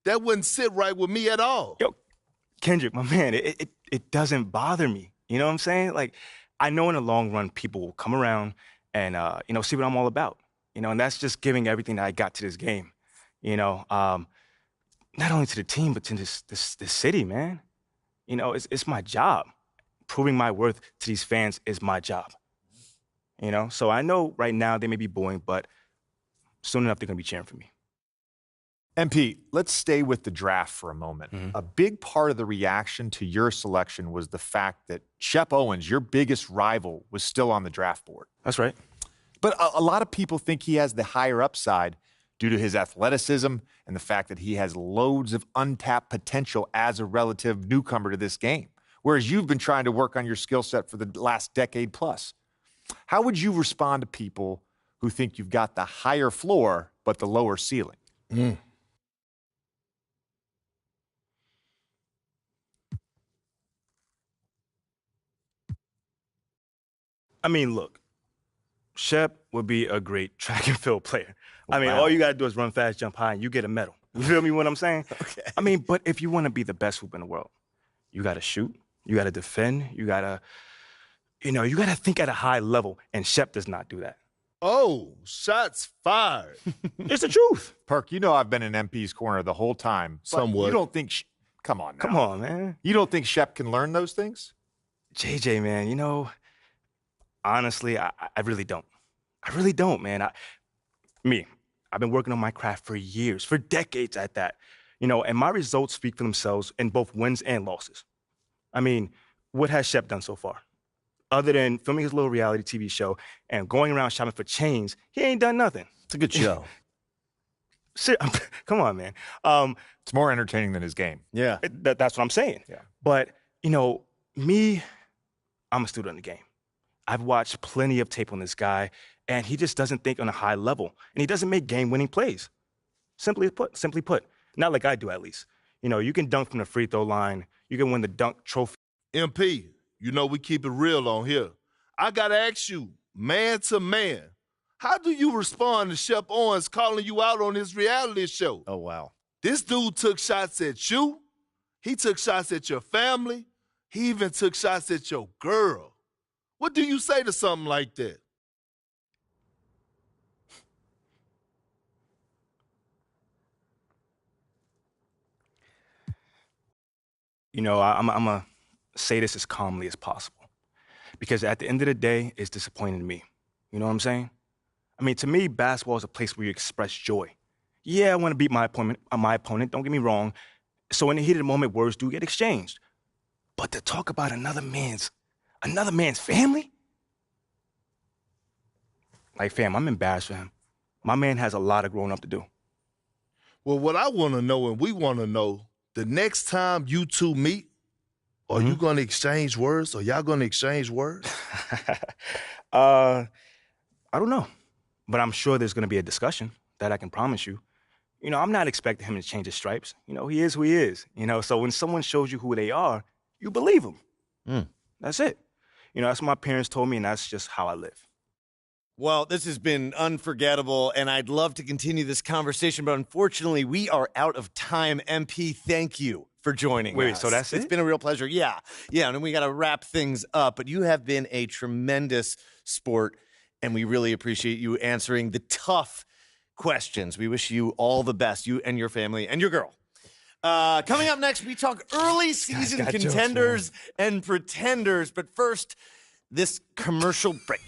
that wouldn't sit right with me at all. Yo, Kendrick, my man, it doesn't bother me. You know what I'm saying? Like, I know in the long run, people will come around and, see what I'm all about. You know, and that's just giving everything that I got to this game. You know, not only to the team, but to this city, man. You know, it's my job. Proving my worth to these fans is my job. You know, so I know right now they may be booing, but soon enough they're going to be cheering for me. MP, let's stay with the draft for a moment. A big part of the reaction to your selection was the fact that Shep Owens, your biggest rival, was still on the draft board. That's right. But a lot of people think he has the higher upside due to his athleticism and the fact that he has loads of untapped potential as a relative newcomer to this game, whereas you've been trying to work on your skill set for the last decade plus. How would you respond to people who think you've got the higher floor but the lower ceiling? I mean, look, Shep would be a great track and field player. I mean, all you got to do is run fast, jump high, and you get a medal. You feel me what I'm saying? Okay. I mean, but if you want to be the best hoop in the world, you got to shoot, you got to defend, you got to think at a high level, and Shep does not do that. Oh, shots fired. It's the truth. Perk, you know I've been in MP's corner the whole time. Somewhat. You don't think... Come on now. Come on, man. You don't think Shep can learn those things? JJ, man, you know, honestly, I really don't. I really don't, man. I've been working on my craft for years, for decades at that. You know, and my results speak for themselves in both wins and losses. I mean, what has Shep done so far? Other than filming his little reality TV show and going around shopping for chains, he ain't done nothing. It's a good show. Come on, man. It's more entertaining than his game. Yeah. That's what I'm saying. Yeah. But, you know, I'm a student of the game. I've watched plenty of tape on this guy, and he just doesn't think on a high level. And he doesn't make game-winning plays. Simply put. Not like I do, at least. You know, you can dunk from the free throw line. You can win the dunk trophy. MP, you know we keep it real on here. I got to ask you, man to man, how do you respond to Shep Owens calling you out on his reality show? Oh, wow. This dude took shots at you. He took shots at your family. He even took shots at your girl. What do you say to something like that? You know, I'm going to say this as calmly as possible. Because at the end of the day, it's disappointing to me. You know what I'm saying? I mean, to me, basketball is a place where you express joy. Yeah, I want to beat my opponent, don't get me wrong. So in the heat of the moment, words do get exchanged. But to talk about another man's family? Like, fam, I'm embarrassed for him. My man has a lot of growing up to do. Well, what I want to know, and we want to know, the next time you two meet, are you going to exchange words? Are y'all going to exchange words? I don't know. But I'm sure there's going to be a discussion. That I can promise you. You know, I'm not expecting him to change his stripes. You know, he is who he is. You know, so when someone shows you who they are, you believe them. That's it. You know, that's what my parents told me, and that's just how I live. Well, this has been unforgettable, and I'd love to continue this conversation, but unfortunately, we are out of time. MP, thank you for joining us. Wait, so that's it? It's been a real pleasure. Yeah, and then we got to wrap things up, but you have been a tremendous sport, and we really appreciate you answering the tough questions. We wish you all the best, you and your family and your girl. Coming up next, we talk early season contenders and pretenders. But first, this commercial break.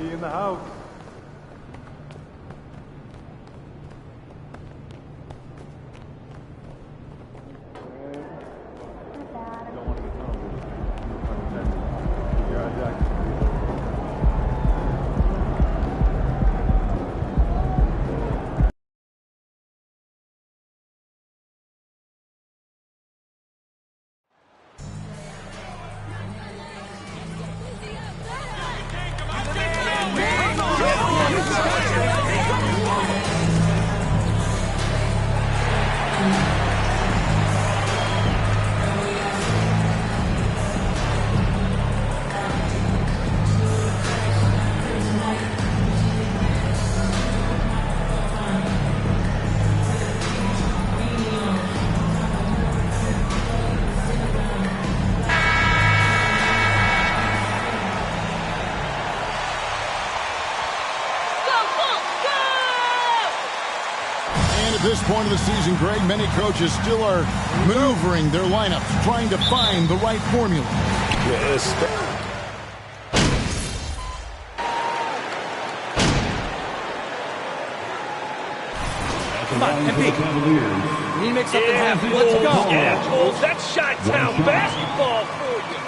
In the house. At this point of the season, Greg, many coaches still are maneuvering their lineups, trying to find the right formula. Yes. Come on, MP. We need to make something happen. Let's go. Assholes, that's Chi-Town basketball for you.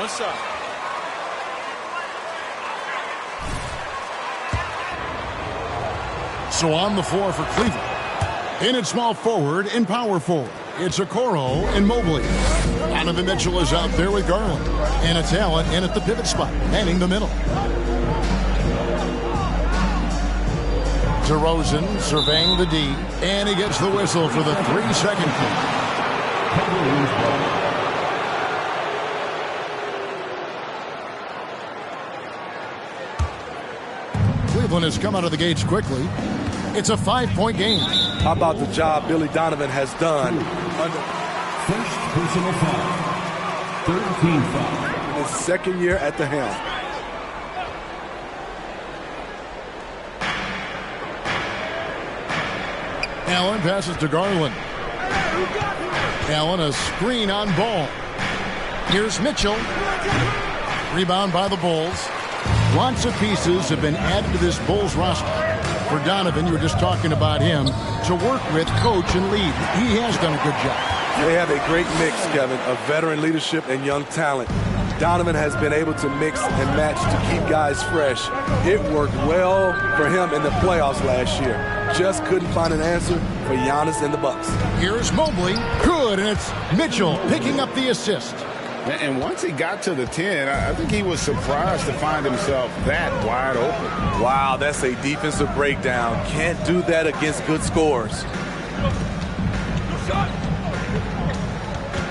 What's up? So on the floor for Cleveland. In at small forward and power forward. It's Okoro and Mobley. Donovan Mitchell is out there with Garland. And it's Allen in at the pivot spot, manning the middle. DeRozan surveying the D, and he gets the whistle for the 3-second clock. Cleveland has come out of the gates quickly. It's a 5-point game. How about the job Billy Donovan has done? First personal foul. 13 foul. In his second year at the helm. Allen passes to Garland. Allen a screen on Ball. Here's Mitchell. Rebound by the Bulls. Lots of pieces have been added to this Bulls roster. For Donovan, you were just talking about him, to work with, coach, and lead. He has done a good job. They have a great mix, Kevin, of veteran leadership and young talent. Donovan has been able to mix and match to keep guys fresh. It worked well for him in the playoffs last year. Just couldn't find an answer for Giannis and the Bucks. Here's Mobley. Good, and it's Mitchell picking up the assist. And once he got to the 10, I think he was surprised to find himself that wide open. Wow, that's a defensive breakdown. Can't do that against good scores.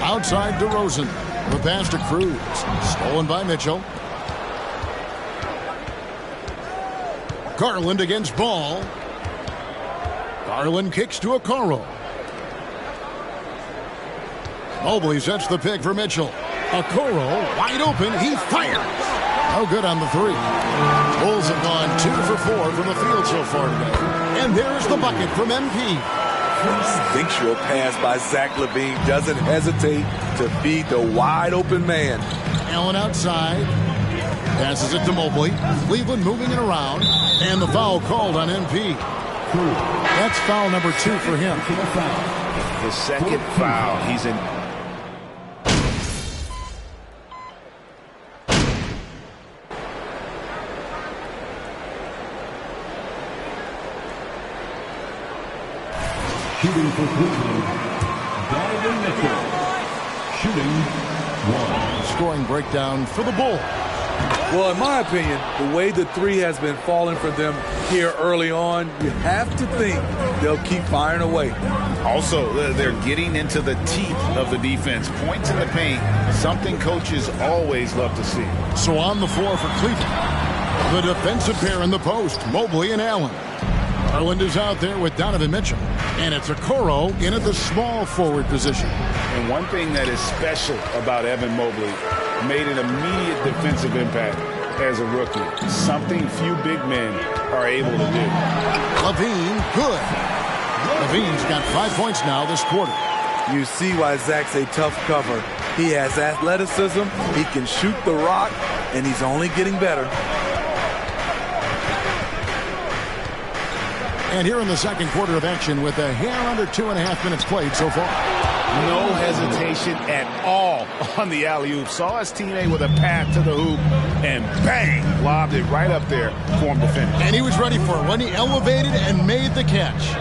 Outside DeRozan. The pass to Cruz. Stolen by Mitchell. Garland against Ball. Garland kicks to Okoro. Mobley sets the pick for Mitchell. Okoro wide open. He fires. No good on the three. Bulls have gone 2 for 4 from the field so far today. And there's the bucket from MP. Instinctual pass by Zach LaVine. Doesn't hesitate to feed the wide open man. Allen outside. Passes it to Mobley. Cleveland moving it around. And the foul called on MP. That's foul number 2 for him. The second foul. He's in. Shooting for Cleveland, Donovan Mitchell. Shooting 1. Scoring breakdown for the Bulls. Well, in my opinion, the way the three has been falling for them here early on, you have to think they'll keep firing away. Also, they're getting into the teeth of the defense. Points in the paint, something coaches always love to see. So on the floor for Cleveland, the defensive pair in the post, Mobley and Allen. Garland is out there with Donovan Mitchell. And it's Okoro in at the small forward position. And one thing that is special about Evan Mobley, made an immediate defensive impact as a rookie. Something few big men are able to do. LaVine, good. LaVine's got 5 points now this quarter. You see why Zach's a tough cover. He has athleticism, he can shoot the rock, and he's only getting better. And here in the second quarter of action with a hair under 2.5 minutes played so far. No hesitation at all on the alley-oop. Saw his teammate with a pass to the hoop and bang, lobbed it right up there for him to finish. And he was ready for it when he elevated and made the catch.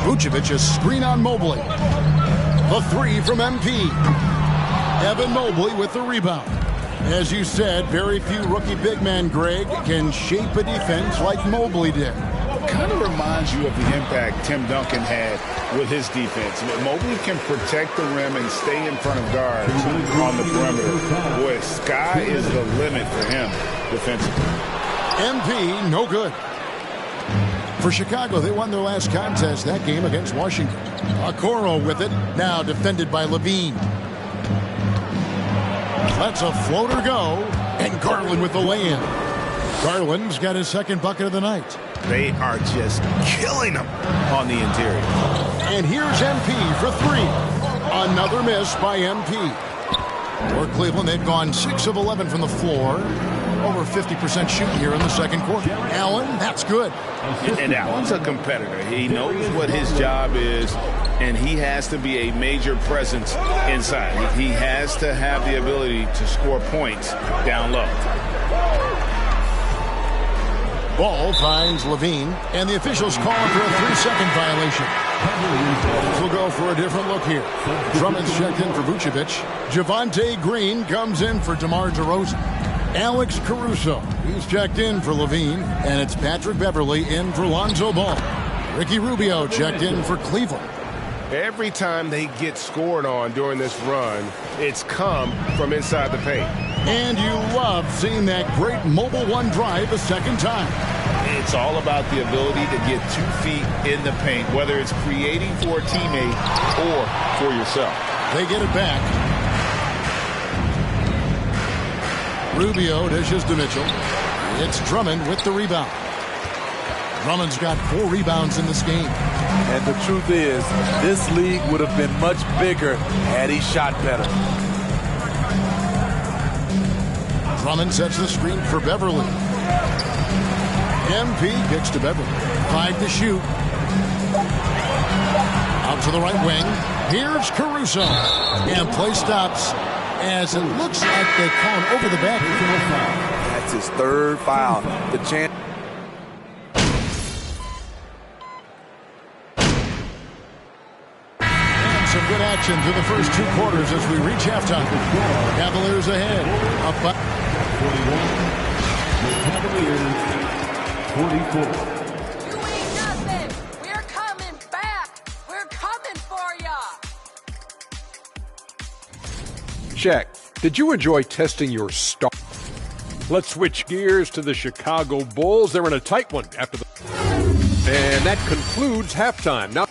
Vucevic a screen on Mobley. The 3 from MP. Evan Mobley with the rebound. As you said, very few rookie big men, Greg, can shape a defense like Mobley did. Kind of reminds you of the impact Tim Duncan had with his defense. Mobley can protect the rim and stay in front of guards on the perimeter. Boy, sky is the limit for him defensively. MP, no good. For Chicago, they won their last contest, that game against Washington. Okoro with it, now defended by LaVine. Lets a floater go, and Garland with the lay-in. Garland's got his second bucket of the night. They are just killing them on the interior. And here's MP for 3. Another miss by MP. For Cleveland, they've gone 6 of 11 from the floor. Over 50% shooting here in the second quarter. Allen, that's good. And Allen's a competitor. He knows what his job is, and he has to be a major presence inside. He has to have the ability to score points down low. Ball finds Levine, and the officials call for a 3-second violation. We'll go for a different look here. Drummond's checked in for Vucevic. Javonte Green comes in for DeMar DeRozan. Alex Caruso, he's checked in for Levine, and it's Patrick Beverley in for Lonzo Ball. Ricky Rubio checked in for Cleveland. Every time they get scored on during this run, it's come from inside the paint. And you love seeing that great mobile one drive a second time. It's all about the ability to get 2 feet in the paint, whether it's creating for a teammate or for yourself. They get it back. Rubio dishes to Mitchell. It's Drummond with the rebound. Drummond's got 4 rebounds in this game. And the truth is, this league would have been much bigger had he shot better. Drummond sets the screen for Beverley. MP kicks to Beverley. 5 to shoot. Out to the right wing. Here's Caruso. And play stops as it looks like they call him over the back. That's his 3rd foul. The chance. Some good action through the first 2 quarters as we reach halftime. Cavaliers ahead. Up by 41. Cavaliers 44. You ain't nothing. We're coming back. We're coming for ya. Shaq, did you enjoy testing your star? Let's switch gears to the Chicago Bulls. They're in a tight one after the... And that concludes halftime. Now...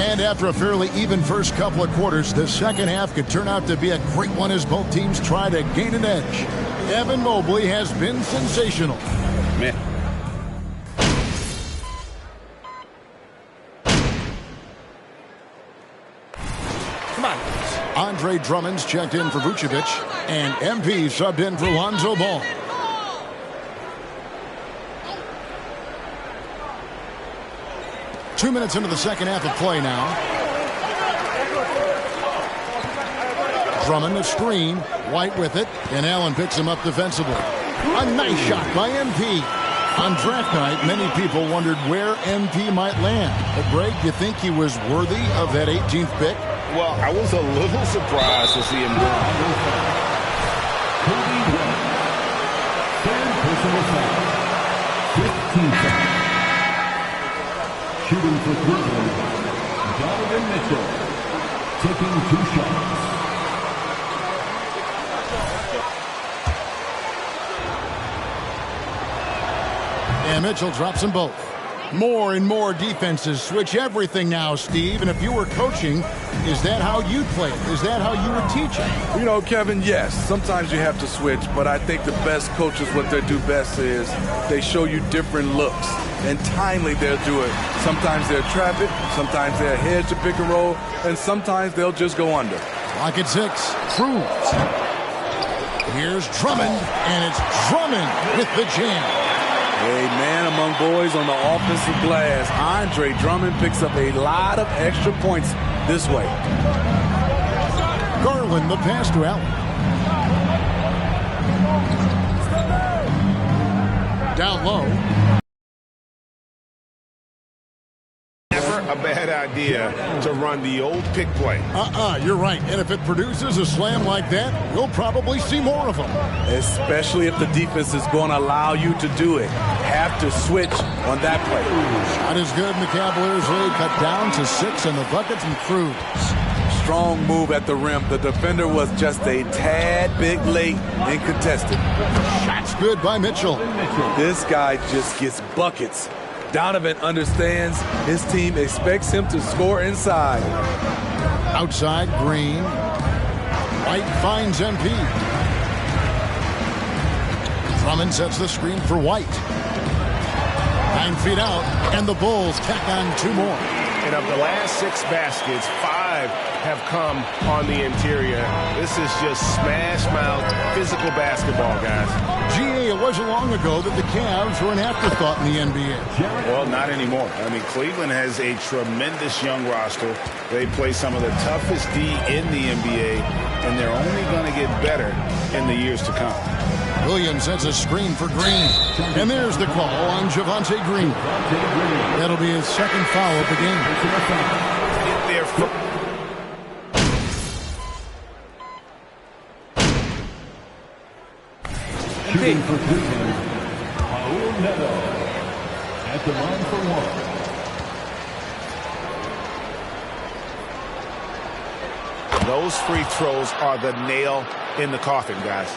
And after a fairly even first couple of quarters, the second half could turn out to be a great one as both teams try to gain an edge. Evan Mobley has been sensational. Man. Come on. Andre Drummond's checked in for Vucevic, and MP subbed in for Lonzo Ball. Two minutes into the second half of play now. Drummond a screen, White with it, and Allen picks him up defensively. A nice shot by MP. On draft night, many people wondered where MP might land. But Greg, you think he was worthy of that 18th pick? Well, I was a little surprised to see him go. Personal foul. 15 foul. Shooting for Cleveland, Donovan Mitchell, taking 2 shots. And Mitchell drops them both. More and more defenses switch everything now, Steve. And if you were coaching, is that how you'd play it? Is that how you would teach it? You know, Kevin, yes. Sometimes you have to switch, but I think the best coaches, what they do best is they show you different looks. And timely they'll do it. Sometimes they'll trap it, sometimes they'll hedge the pick and roll, and sometimes they'll just go under. Clock at 6. Cruz. Here's Drummond, and it's Drummond with the jam. A man among boys on the offensive glass. Andre Drummond picks up a lot of extra points this way. Garland, the pass to Allen. Down low. Never a bad idea to run the old pick play. You're right. And if it produces a slam like that, we'll probably see more of them. Especially if the defense is going to allow you to do it. Have to switch on that play. Shot is good, and the Cavaliers lead cut down to 6 on the bucket from Cruz. Strong move at the rim. The defender was just a tad bit late and contested. Shot's good by Mitchell. This guy just gets buckets. Donovan understands his team expects him to score inside. Outside, Green. White finds MP. Drummond sets the screen for White. 9 feet out, and the Bulls tack on 2 more. And of the last 6 baskets, 5 have come on the interior. This is just smash mouth, physical basketball, guys. GA, wasn't long ago that the Cavs were an afterthought in the NBA. Well, not anymore. I mean, Cleveland has a tremendous young roster. They play some of the toughest D in the NBA, and they're only going to get better in the years to come. Williams sets a screen for Green. And there's the call on Javonte Green. That'll be his second foul of the game. Shooting for Cleveland, Raul Neto at the line for one. Those free throws are the nail in the coffin, guys.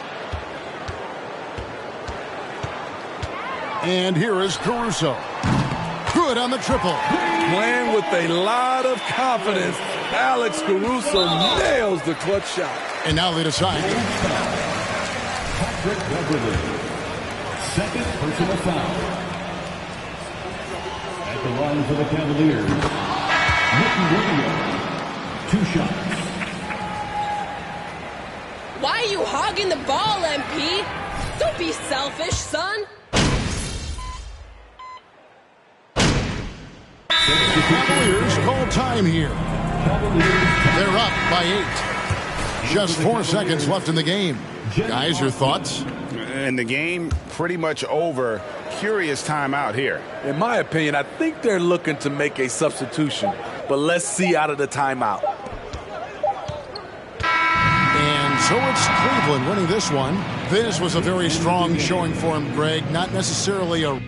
And here is Caruso. Good on the triple. Playing with a lot of confidence, Alex Caruso nails the clutch shot. And now they decide. Patrick Beverly, second personal foul. At the line for the Cavaliers, Nick Williams, 2 shots. Why are you hogging the ball, MP? Don't be selfish, son. The Cavaliers call time here. They're up by 8. Just 4 seconds left in the game. Guys, your thoughts? And the game pretty much over. Curious timeout here. In my opinion, I think they're looking to make a substitution, but let's see out of the timeout. And so it's Cleveland winning this one. This was a very strong showing for him, Greg. Not necessarily a